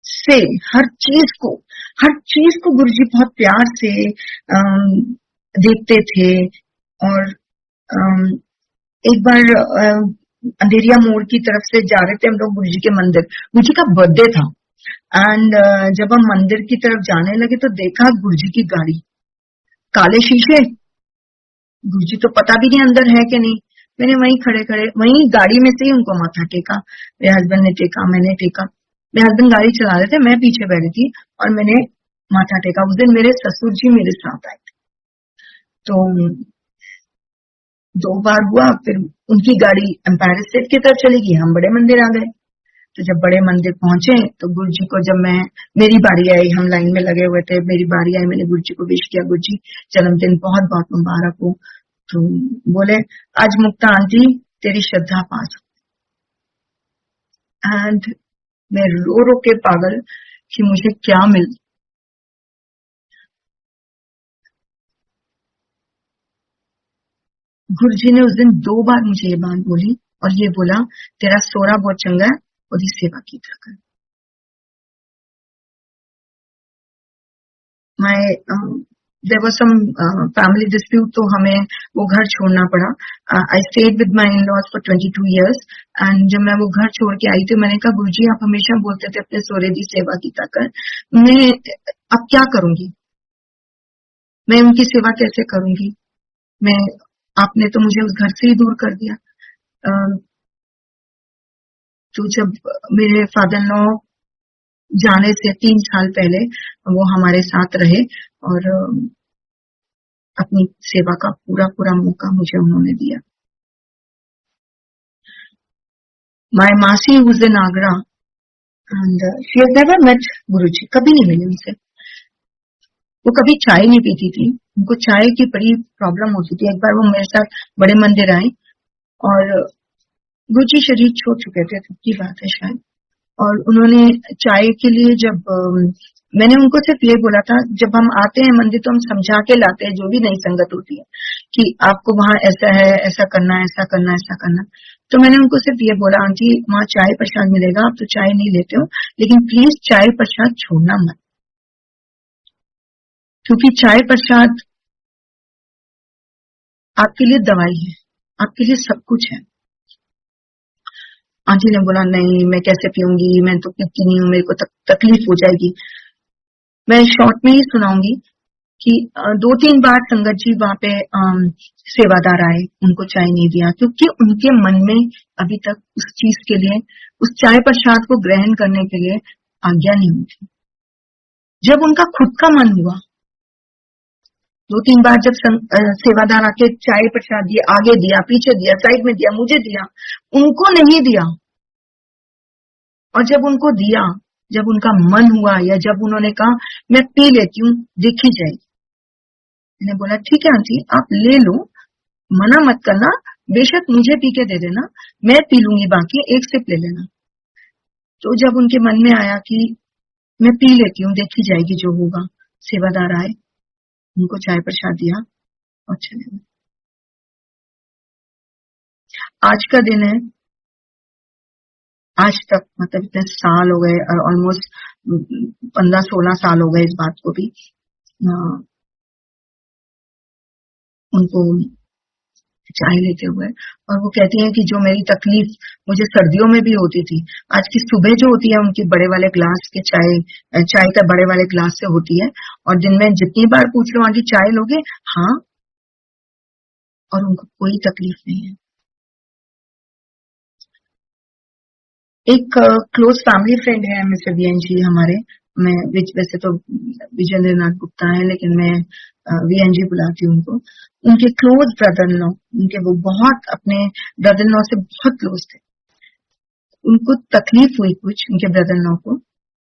से हर चीज को गुरुजी बहुत प्यार से देखते थे। और एक बार अंधेरिया मोड़ की तरफ से जा रहे थे हम लोग गुरुजी के मंदिर, गुरुजी का बर्थडे था, एंड जब हम मंदिर की तरफ जाने लगे तो देखा गुरुजी की गाड़ी, काले शीशे, गुरुजी तो पता भी नहीं अंदर है कि नहीं। मैंने वहीं खड़े खड़े वहीं गाड़ी में से ही उनको माथा टेका, मेरे हस्बैंड ने टेका, मैंने टेका। मेरे हस्बैंड गाड़ी चला रहे थे, मैं पीछे बैठी थी और मैंने माथा टेका। उस दिन मेरे ससुर जी मेरे साथ आए थे, तो 2 बार हुआ। फिर उनकी गाड़ी एम्पायर स्टेट की तरफ चली गई, हम बड़े मंदिर आ गए। तो जब बड़े मंदिर पहुंचे तो गुरु जी को, जब मेरी बारी आई, हम लाइन में लगे हुए थे, मेरी बारी आई, मैंने गुरु जी को विश किया, गुरु जी जन्मदिन बहुत बहुत मुबारक हो। तो बोले, आज मुक्ता आंटी तेरी श्रद्धा पास। एंड मैं रो रो के पागल कि मुझे क्या मिल। गुरु जी ने उस दिन 2 बार मुझे ये बात बोली और ये बोला, तेरा सोरा बहुत चंगा है, उसकी सेवा की कर। मैं there was some family dispute, तो हमें वो घर छोड़ना पड़ा। I stayed with my in laws for 22 years। एंड जब मैं वो घर छोड़ के आई तो मैंने कहा, गुरुजी आप हमेशा बोलते थे अपने सोरे की सेवा की कर, मैं अब क्या करूंगी, मैं उनकी सेवा कैसे करूंगी। मैं आपने तो मुझे उस घर से ही दूर कर दिया। तो जब मेरे फादर लॉ जाने से 3 साल पहले वो हमारे साथ रहे और अपनी सेवा का पूरा पूरा मौका मुझे उन्होंने दिया। My masi was in Agra and she has never met Guruji, कभी नहीं मिली उनसे। वो कभी चाय नहीं पीती थी, उनको चाय की बड़ी प्रॉब्लम होती थी। एक बार वो मेरे साथ बड़े मंदिर आई और गुरुजी शरीर छोड़ चुके थे, तब की बात है शायद। और उन्होंने चाय के लिए, जब मैंने उनको सिर्फ ये बोला था, जब हम आते हैं मंदिर तो हम समझा के लाते हैं जो भी नई संगत होती है कि आपको वहां ऐसा है, ऐसा करना है, ऐसा करना है, ऐसा करना। तो मैंने उनको सिर्फ ये बोला, आंटी वहां चाय प्रसाद मिलेगा, आप तो चाय नहीं लेते हो, लेकिन प्लीज चाय प्रसाद छोड़ना मत, क्योंकि चाय प्रसाद आपके लिए दवाई है, आपके लिए सब कुछ है। आंटी ने बोला, नहीं मैं कैसे पीऊंगी, मैं तो पीती नहीं हूँ, मेरे को तकलीफ हो जाएगी। मैं शॉर्ट में ही सुनाऊंगी कि 2-3 बार संगत जी वहां पे सेवादार आए, उनको चाय नहीं दिया, क्योंकि उनके मन में अभी तक उस चीज के लिए, उस चाय प्रसाद को ग्रहण करने के लिए आज्ञा नहीं हुई थी। जब उनका खुद का मन हुआ, 2-3 बार जब सेवादार आके चाय प्रसाद दिया, आगे दिया, पीछे दिया, साइड में दिया, मुझे दिया, उनको नहीं दिया। और जब उनको दिया, जब उनका मन हुआ या जब उन्होंने कहा मैं पी लेती हूँ, देखी जाएगी, मैंने बोला ठीक है आंटी आप ले लो, मना मत करना, बेशक मुझे पी के दे देना, मैं पी लूंगी, बाकी एक सिप ले लेना। तो जब उनके मन में आया कि मैं पी लेती हूँ, देखी जाएगी जो होगा, सेवादार आए, उनको चाय प्रसाद दिया और चले गए। आज का दिन है, आज तक मतलब इतने साल हो गए, ऑलमोस्ट 15-16 साल हो गए इस बात को भी, उनको चाय लेते हुए। और वो कहती हैं कि जो मेरी तकलीफ मुझे सर्दियों में भी होती थी, आज की सुबह जो होती है उनकी बड़े वाले ग्लास के चाय का बड़े वाले ग्लास से होती है, और दिन में जितनी बार पूछ लो आंटी चाय लोगे, हाँ, और उनको कोई तकलीफ नहीं है। एक क्लोज फैमिली फ्रेंड है मिस्टर वीएन जी हमारे, मैं वैसे तो विजेंद्र नाथ गुप्ता है, लेकिन मैं वीएन जी बुलाती हूँ उनको। उनके क्लोज ब्रदर लॉ, उनके वो बहुत अपने ब्रदर लॉ से बहुत क्लोज थे। उनको तकलीफ हुई कुछ उनके ब्रदर लॉ को,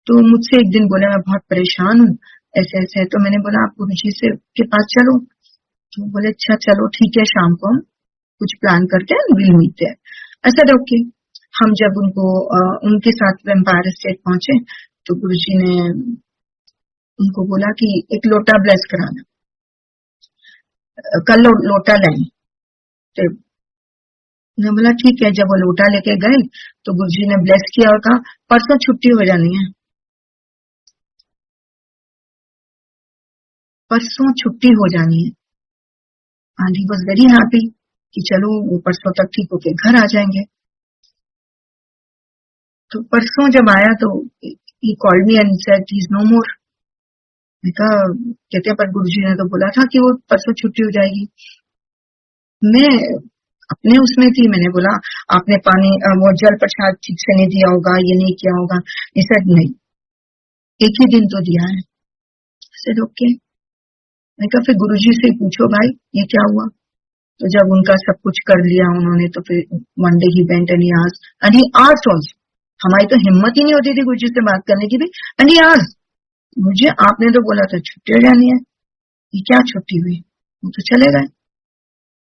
तो मुझसे एक दिन बोले मैं बहुत परेशान हूँ, ऐसे ऐसे है। तो मैंने बोला आप गुरुजी से के पास चलो, तो बोले अच्छा चलो ठीक है, शाम को हम कुछ प्लान करते हैं, विल मीट देयर। ऐसा ओके। हम जब उनके साथ एम्पायर स्टेट पहुंचे तो गुरुजी ने उनको बोला कि एक लोटा ब्लेस कराना, कल लोटा लाए। तो मैं बोला ठीक है। जब वो लोटा लेके गए तो गुरुजी ने ब्लेस किया और कहा परसों छुट्टी हो जानी है, परसों छुट्टी हो जानी है। And he was very happy कि चलो वो परसों तक ठीक होके घर आ जाएंगे। तो परसों जब आया तो he called me and said he is no more. मैं कहा, कहते पर गुरुजी ने तो बोला था कि वो परसों छुट्टी हो जाएगी। मैं अपने उसमें थी। मैंने बोला आपने पानी वो जल प्रसाद ठीक से नहीं दिया होगा, ये नहीं किया होगा। ये सर नहीं, एक ही दिन तो दिया है। Sir okay. मैं कहा फिर गुरुजी से पूछो भाई ये क्या हुआ। तो जब उनका सब कुछ कर लिया उन्होंने, तो फिर one day he went and he asked also. हमारी तो हिम्मत ही नहीं होती थी गुरुजी से बात करने की भी। एंड ही आस्क्ड, मुझे आपने तो बोला था छुट्टी हो जानी है, ये क्या छुट्टी हुई? वो तो चले गए।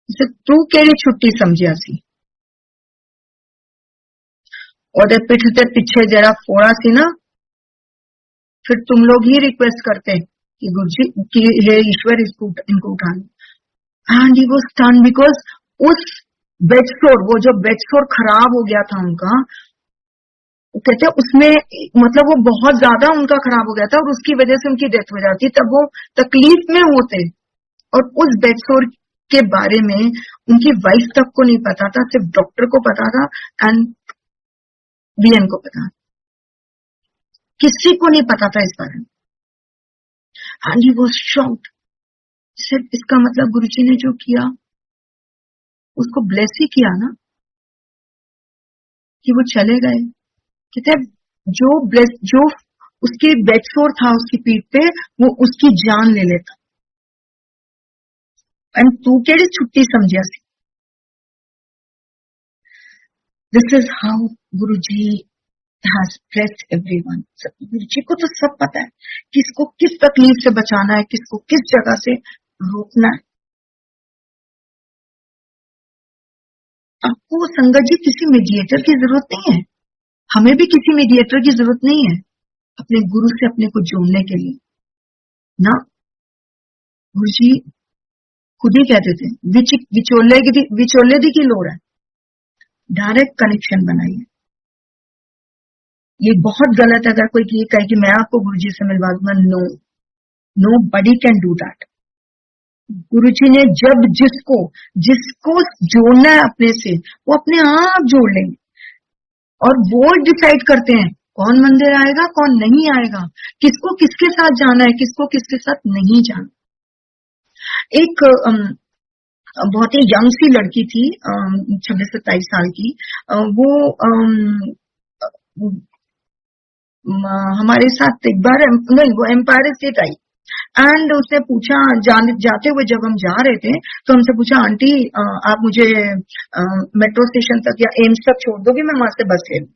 इसे तू केड़ी छुट्टी समझिया सी? और पिठ से पीछे जरा फोड़ा सी ना, फिर तुम लोग ही रिक्वेस्ट करते कि गुरुजी कि हे ईश्वर इनको उठा लो। And he was stun because उस बेडसोर, वो जो बेडसोर खराब हो गया था उनका, वो कहते हैं उसमें मतलब वो बहुत ज्यादा उनका खराब हो गया था और उसकी वजह से उनकी डेथ हो जाती, तब वो तकलीफ में होते। और उस बेडसोर के बारे में उनकी वाइफ तक को नहीं पता था, सिर्फ डॉक्टर को पता था एंड वीएन को पता, किसी को नहीं पता था इस बारे में। And he was shocked. सिर्फ इसका मतलब गुरुजी ने जो किया उसको ब्लेस ही किया ना, कि वो चले गए। कहते जो उसकी बेडसोर था उसकी पीठ पे, वो उसकी जान ले लेता। एंड तू केड़ी छुट्टी समझिया सी? This is how Guruji has blessed everyone. Guruji को तो सब पता है, किसको किस तकलीफ से बचाना है, किसको किस जगह से रोकना है। आपको संगत जी किसी मीडिएटर की जरूरत नहीं है, हमें भी किसी मीडिएटर की जरूरत नहीं है अपने गुरु से अपने को जोड़ने के लिए ना। गुरुजी खुद ही कहते थे विचोले की लोड़ है, डायरेक्ट कनेक्शन बनाइए। ये बहुत गलत है अगर कोई ये कहे कि मैं आपको गुरुजी से मिलवा दूंगा। Nobody can do that. Guruji ने जब जिसको जोड़ना है अपने से, वो अपने आप जोड़ लेंगे। और वो डिसाइड करते हैं कौन मंदिर आएगा कौन नहीं आएगा, किसको किसके साथ जाना है, किसको किसके साथ नहीं जाना। एक बहुत ही यंग सी लड़की थी, 26-27 साल की। वो हमारे साथ एक बार नहीं, वो एम्पायर स्टेट आई एंड उसने पूछा, जाते हुए जब हम जा रहे थे तो हमसे पूछा, आंटी आप मुझे मेट्रो स्टेशन तक या एम्स तक छोड़ दोगे, मैं वहां से बस ले लूं।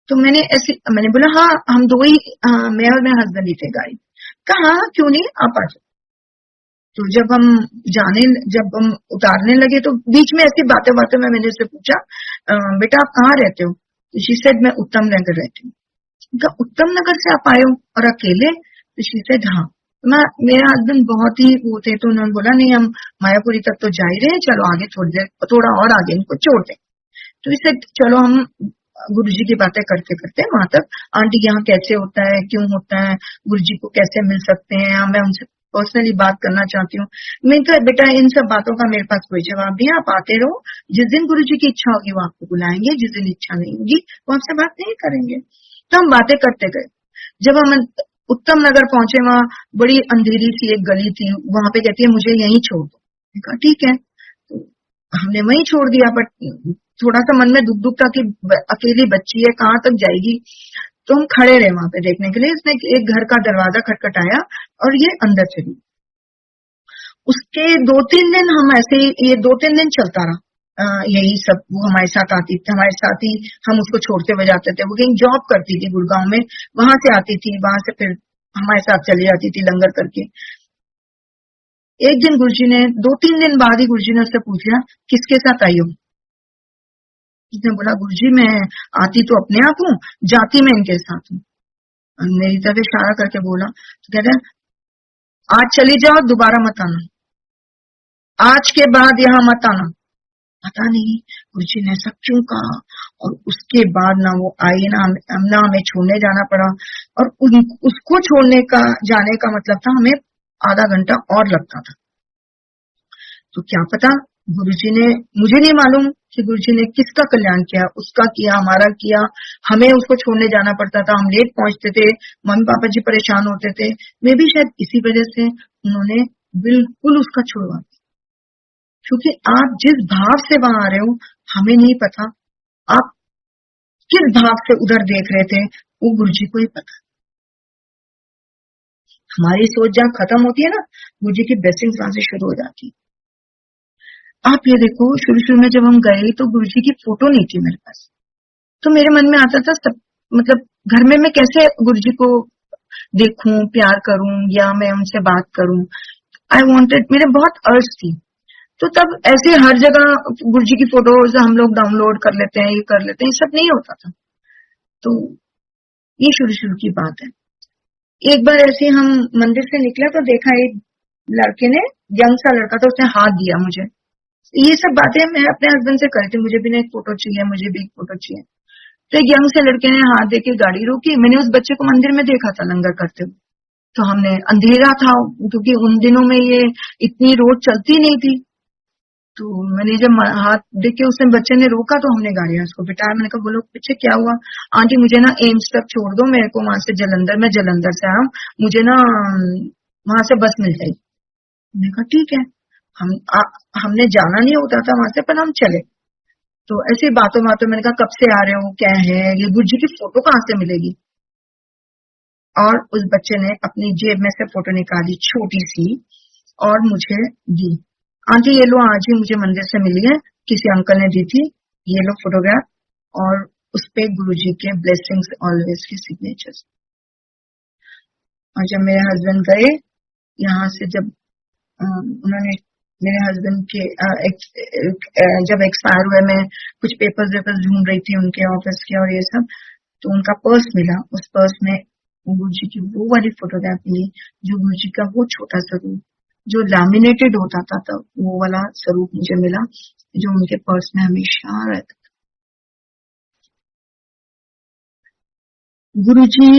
तो मैंने बोला हाँ, हम दो ही, मैं और मेरा हस्बैंड ही थे गाड़ी। कहा क्यों नहीं, आप आ जाओ। तो जब हम उतारने लगे तो बीच में ऐसी बातें में मैंने उससे पूछा, बेटा आप कहाँ रहते हो? तो शी सेड मैं उत्तम नगर रहती हूँ। उत्तम नगर से आप आए हो और अकेले? तो शी सेड हाँ। मेरा हस्बैंड बहुत ही वो थे, तो उन्होंने बोला नहीं हम मायापुरी तक तो जा ही रहे हैं, चलो आगे थोड़ा और आगे इनको छोड़ दें। तो इसे चलो हम गुरुजी की बातें करते करते वहां तक, आंटी यहाँ कैसे होता है, क्यों होता है, गुरुजी को कैसे मिल सकते हैं, मैं उनसे पर्सनली बात करना चाहती हूँ। मैं तो बेटा इन सब बातों का मेरे पास कोई जवाब नहीं है, आप आते रहो, जिस दिन गुरुजी की इच्छा होगी वो आपको बुलाएंगे, जिस दिन इच्छा नहीं होगी वो आपसे बात नहीं करेंगे। तो हम बातें करते गए। जब हम उत्तम नगर पहुंचे, वहां बड़ी अंधेरी सी एक गली थी, वहां पे कहती है मुझे यहीं छोड़ दो। कहा ठीक है, तो हमने वहीं छोड़ दिया। बट थोड़ा सा मन में दुख था कि अकेली बच्ची है, कहाँ तक जाएगी। तो हम खड़े रहे वहां पे देखने के लिए। इसने एक घर का दरवाजा खटखटाया और ये अंदर चली। उसके 2-3 दिन हम ऐसे ही, ये 2-3 दिन चलता रहा। यही सब, वो हमारे साथ आती थी, हमारे साथ ही हम उसको छोड़ते हुए जाते थे। वो कहीं जॉब करती थी गुड़गांव में, वहां से आती थी, वहां से फिर हमारे साथ चली जाती थी लंगर करके। एक दिन गुरुजी ने 2-3 दिन बाद ही गुरुजी ने उससे पूछ लिया किसके साथ आई हो? उसने बोला गुरुजी मैं आती तो अपने आप हूँ, जाती मैं इनके साथ हूँ। मेरी तरफ इशारा करके बोला, तो कहते आज चली जाओ, दोबारा मत आना, आज के बाद यहाँ मत आना। पता नहीं गुरुजी ने ऐसा क्यों कहा। और उसके बाद ना वो आई ना हमें छोड़ने जाना पड़ा। और उसको छोड़ने का जाने का मतलब था हमें आधा घंटा और लगता था। तो क्या पता गुरुजी ने, मुझे नहीं मालूम कि गुरुजी ने किसका कल्याण किया, उसका किया, हमारा किया। हमें उसको छोड़ने जाना पड़ता था, हम लेट पहुंचते थे, मम्मी पापा जी परेशान होते थे। मैं भी शायद इसी वजह से उन्होंने बिल्कुल उसका छुड़वा दिया। क्योंकि आप जिस भाव से वहां आ रहे हो हमें नहीं पता, आप किस भाव से उधर देख रहे थे वो गुरुजी को ही पता। हमारी सोच जहाँ खत्म होती है ना, गुरुजी की ब्लेसिंग्स वहां से शुरू हो जाती है। आप ये देखो, शुरू शुरू में जब हम गए तो गुरुजी की फोटो नहीं थी मेरे पास, तो मेरे मन में आता था सब, मतलब घर में मैं कैसे गुरुजी को देखूं, प्यार करूं या मैं उनसे बात करूं। आई वांटेड, मेरे बहुत अर्ज थी। तो तब ऐसे हर जगह गुरुजी की फोटोज हम लोग डाउनलोड कर लेते हैं, ये कर लेते हैं, ये सब नहीं होता था। तो ये शुरू शुरू की बात है। एक बार ऐसे हम मंदिर से निकले तो देखा एक लड़के ने, यंग सा लड़का था, उसने हाथ दिया मुझे। ये सब बातें मैं अपने हस्बैंड से करी थी, मुझे भी ना एक फोटो चाहिए, मुझे भी एक फोटो चाहिए। तो एक यंग से लड़के ने हाथ देके गाड़ी रोकी। मैंने उस बच्चे को मंदिर में देखा था लंगर करते हुए। तो हमने, अंधेरा था क्योंकि उन दिनों में ये इतनी रोड चलती नहीं थी, तो मैंने जब हाथ देख के उसने, बच्चे ने रोका तो हमने गाड़ी में उसको बिठाया। मैंने कहा बोलो पीछे क्या हुआ? आंटी मुझे ना एम्स तक छोड़ दो, मेरे को वहां से जलंधर, मैं जलंधर से आया हूँ, मुझे ना वहां से बस मिल जाएगी। मैंने कहा ठीक है। हमने जाना नहीं होता था वहां से, पर हम चले। तो ऐसे बातों बातों मैंने कहा कब से आ रहे हो, क्या है ये, गुरुजी की फोटो कहाँ से मिलेगी? और उस बच्चे ने अपनी जेब में से फोटो निकाली छोटी सी और मुझे दी। आंटी ये लो, आज ही मुझे मंदिर से मिली है, किसी अंकल ने दी थी, ये लो फोटोग्राफ, और उस पे गुरुजी के ब्लेसिंग्स ऑलवेज के सिग्नेचर्स। और जब मेरे हस्बैंड गए यहाँ से, जब उन्होंने मेरे हस्बैंड के जब एक्सपायर हुए, मैं कुछ पेपर्स ढूंढ रही थी उनके ऑफिस के और ये सब, तो उनका पर्स मिला। उस पर्स में गुरुजी की वो वाली फोटोग्राफ मिली, जो गुरुजी का वो छोटा सा रूप जो लैमिनेटेड होता था, तब वो वाला स्वरूप मुझे मिला, जो उनके पर्स में हमेशा रहता था। गुरुजी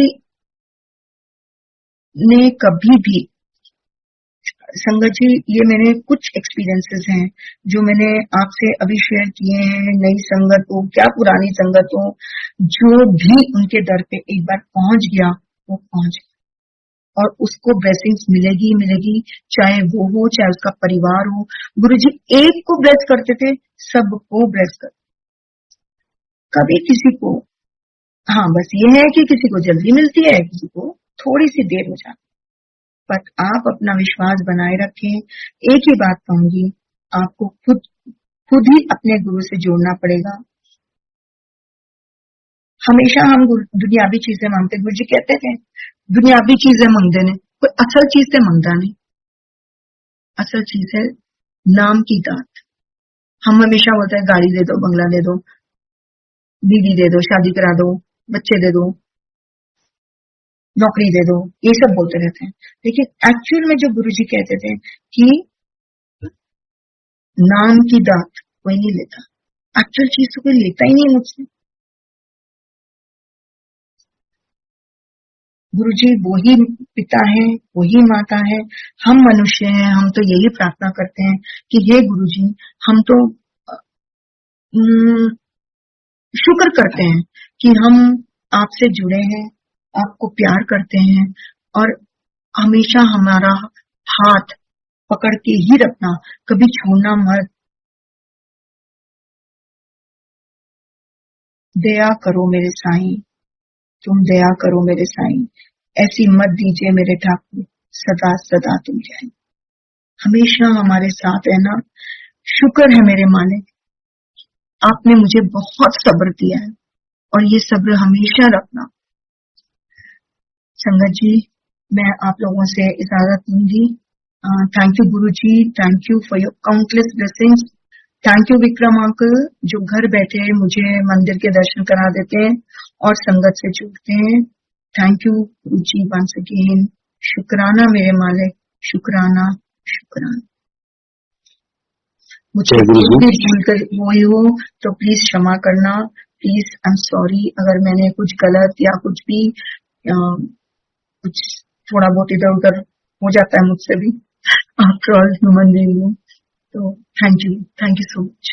ने कभी भी, संगत जी, ये मेरे कुछ एक्सपीरियंसेस हैं जो मैंने आपसे अभी शेयर किए हैं। नई संगत हो क्या पुरानी संगत हो, जो भी उनके दर पे एक बार पहुंच गया वो पहुंच गया, और उसको ब्लेसिंग्स मिलेगी मिलेगी, चाहे वो हो चाहे उसका परिवार हो। गुरुजी एक को ब्लेस करते थे, सबको ब्लेस करते, कभी किसी को, हाँ बस ये है कि किसी को जल्दी मिलती है, किसी को थोड़ी सी देर हो जाती, पर आप अपना विश्वास बनाए रखें। एक ही बात कहूंगी, आपको खुद ही अपने गुरु से जोड़ना पड़ेगा। हमेशा हम दुनियावी चीजें मांगते, गुरु जी कहते थे दुनियावी चीजें मांगते ने, कोई असल चीज से मांगता नहीं। असल चीज है नाम की दात। हम हमेशा बोलते हैं गाड़ी दे दो, बंगला दे दो, बीवी दे दो, शादी करा दो, बच्चे दे दो, नौकरी दे दो, ये सब बोलते रहते हैं। लेकिन एक्चुअल में जो गुरुजी कहते थे कि नाम की दात कोई नहीं लेता, एक्चुअल चीज तो कोई लेता ही नहीं मुझसे। गुरुजी वही पिता है, वही माता है, हम मनुष्य हैं। हम तो यही प्रार्थना करते हैं कि हे गुरुजी, हम तो शुक्र करते हैं कि हम आपसे जुड़े हैं, आपको प्यार करते हैं, और हमेशा हमारा हाथ पकड़ के ही रखना, कभी छोड़ना मत। दया करो मेरे साईं, तुम दया करो मेरे साईं, ऐसी मत दीजिए मेरे ठाकुर, सदा सदा तुम जाए, हमेशा हमारे साथ रहना। शुक्र है मेरे मालिक, आपने मुझे बहुत सब्र दिया है, और ये सब्र हमेशा रखना। संगत जी, मैं आप लोगों से इजाजत लूंगी। Thank you guru ji, thank you for your countless blessings. Thank you Vikram uncle, जो घर बैठे मुझे मंदिर के दर्शन करा देते हैं और संगत से जुड़ते हैं। Thank you guru ji once again. शुक्राना मेरे मालिक, शुक्राना शुक्राना। मुझे कुछ भी भूल कर हुई हो तो प्लीज क्षमा करना, प्लीज आई एम सॉरी अगर मैंने कुछ गलत या कुछ भी कुछ थोड़ा बहुत इधर उधर हो जाता है मुझसे भी, आफ्टर ऑल ह्यूमन बीइंग हूँ। तो थैंक यू सो मच।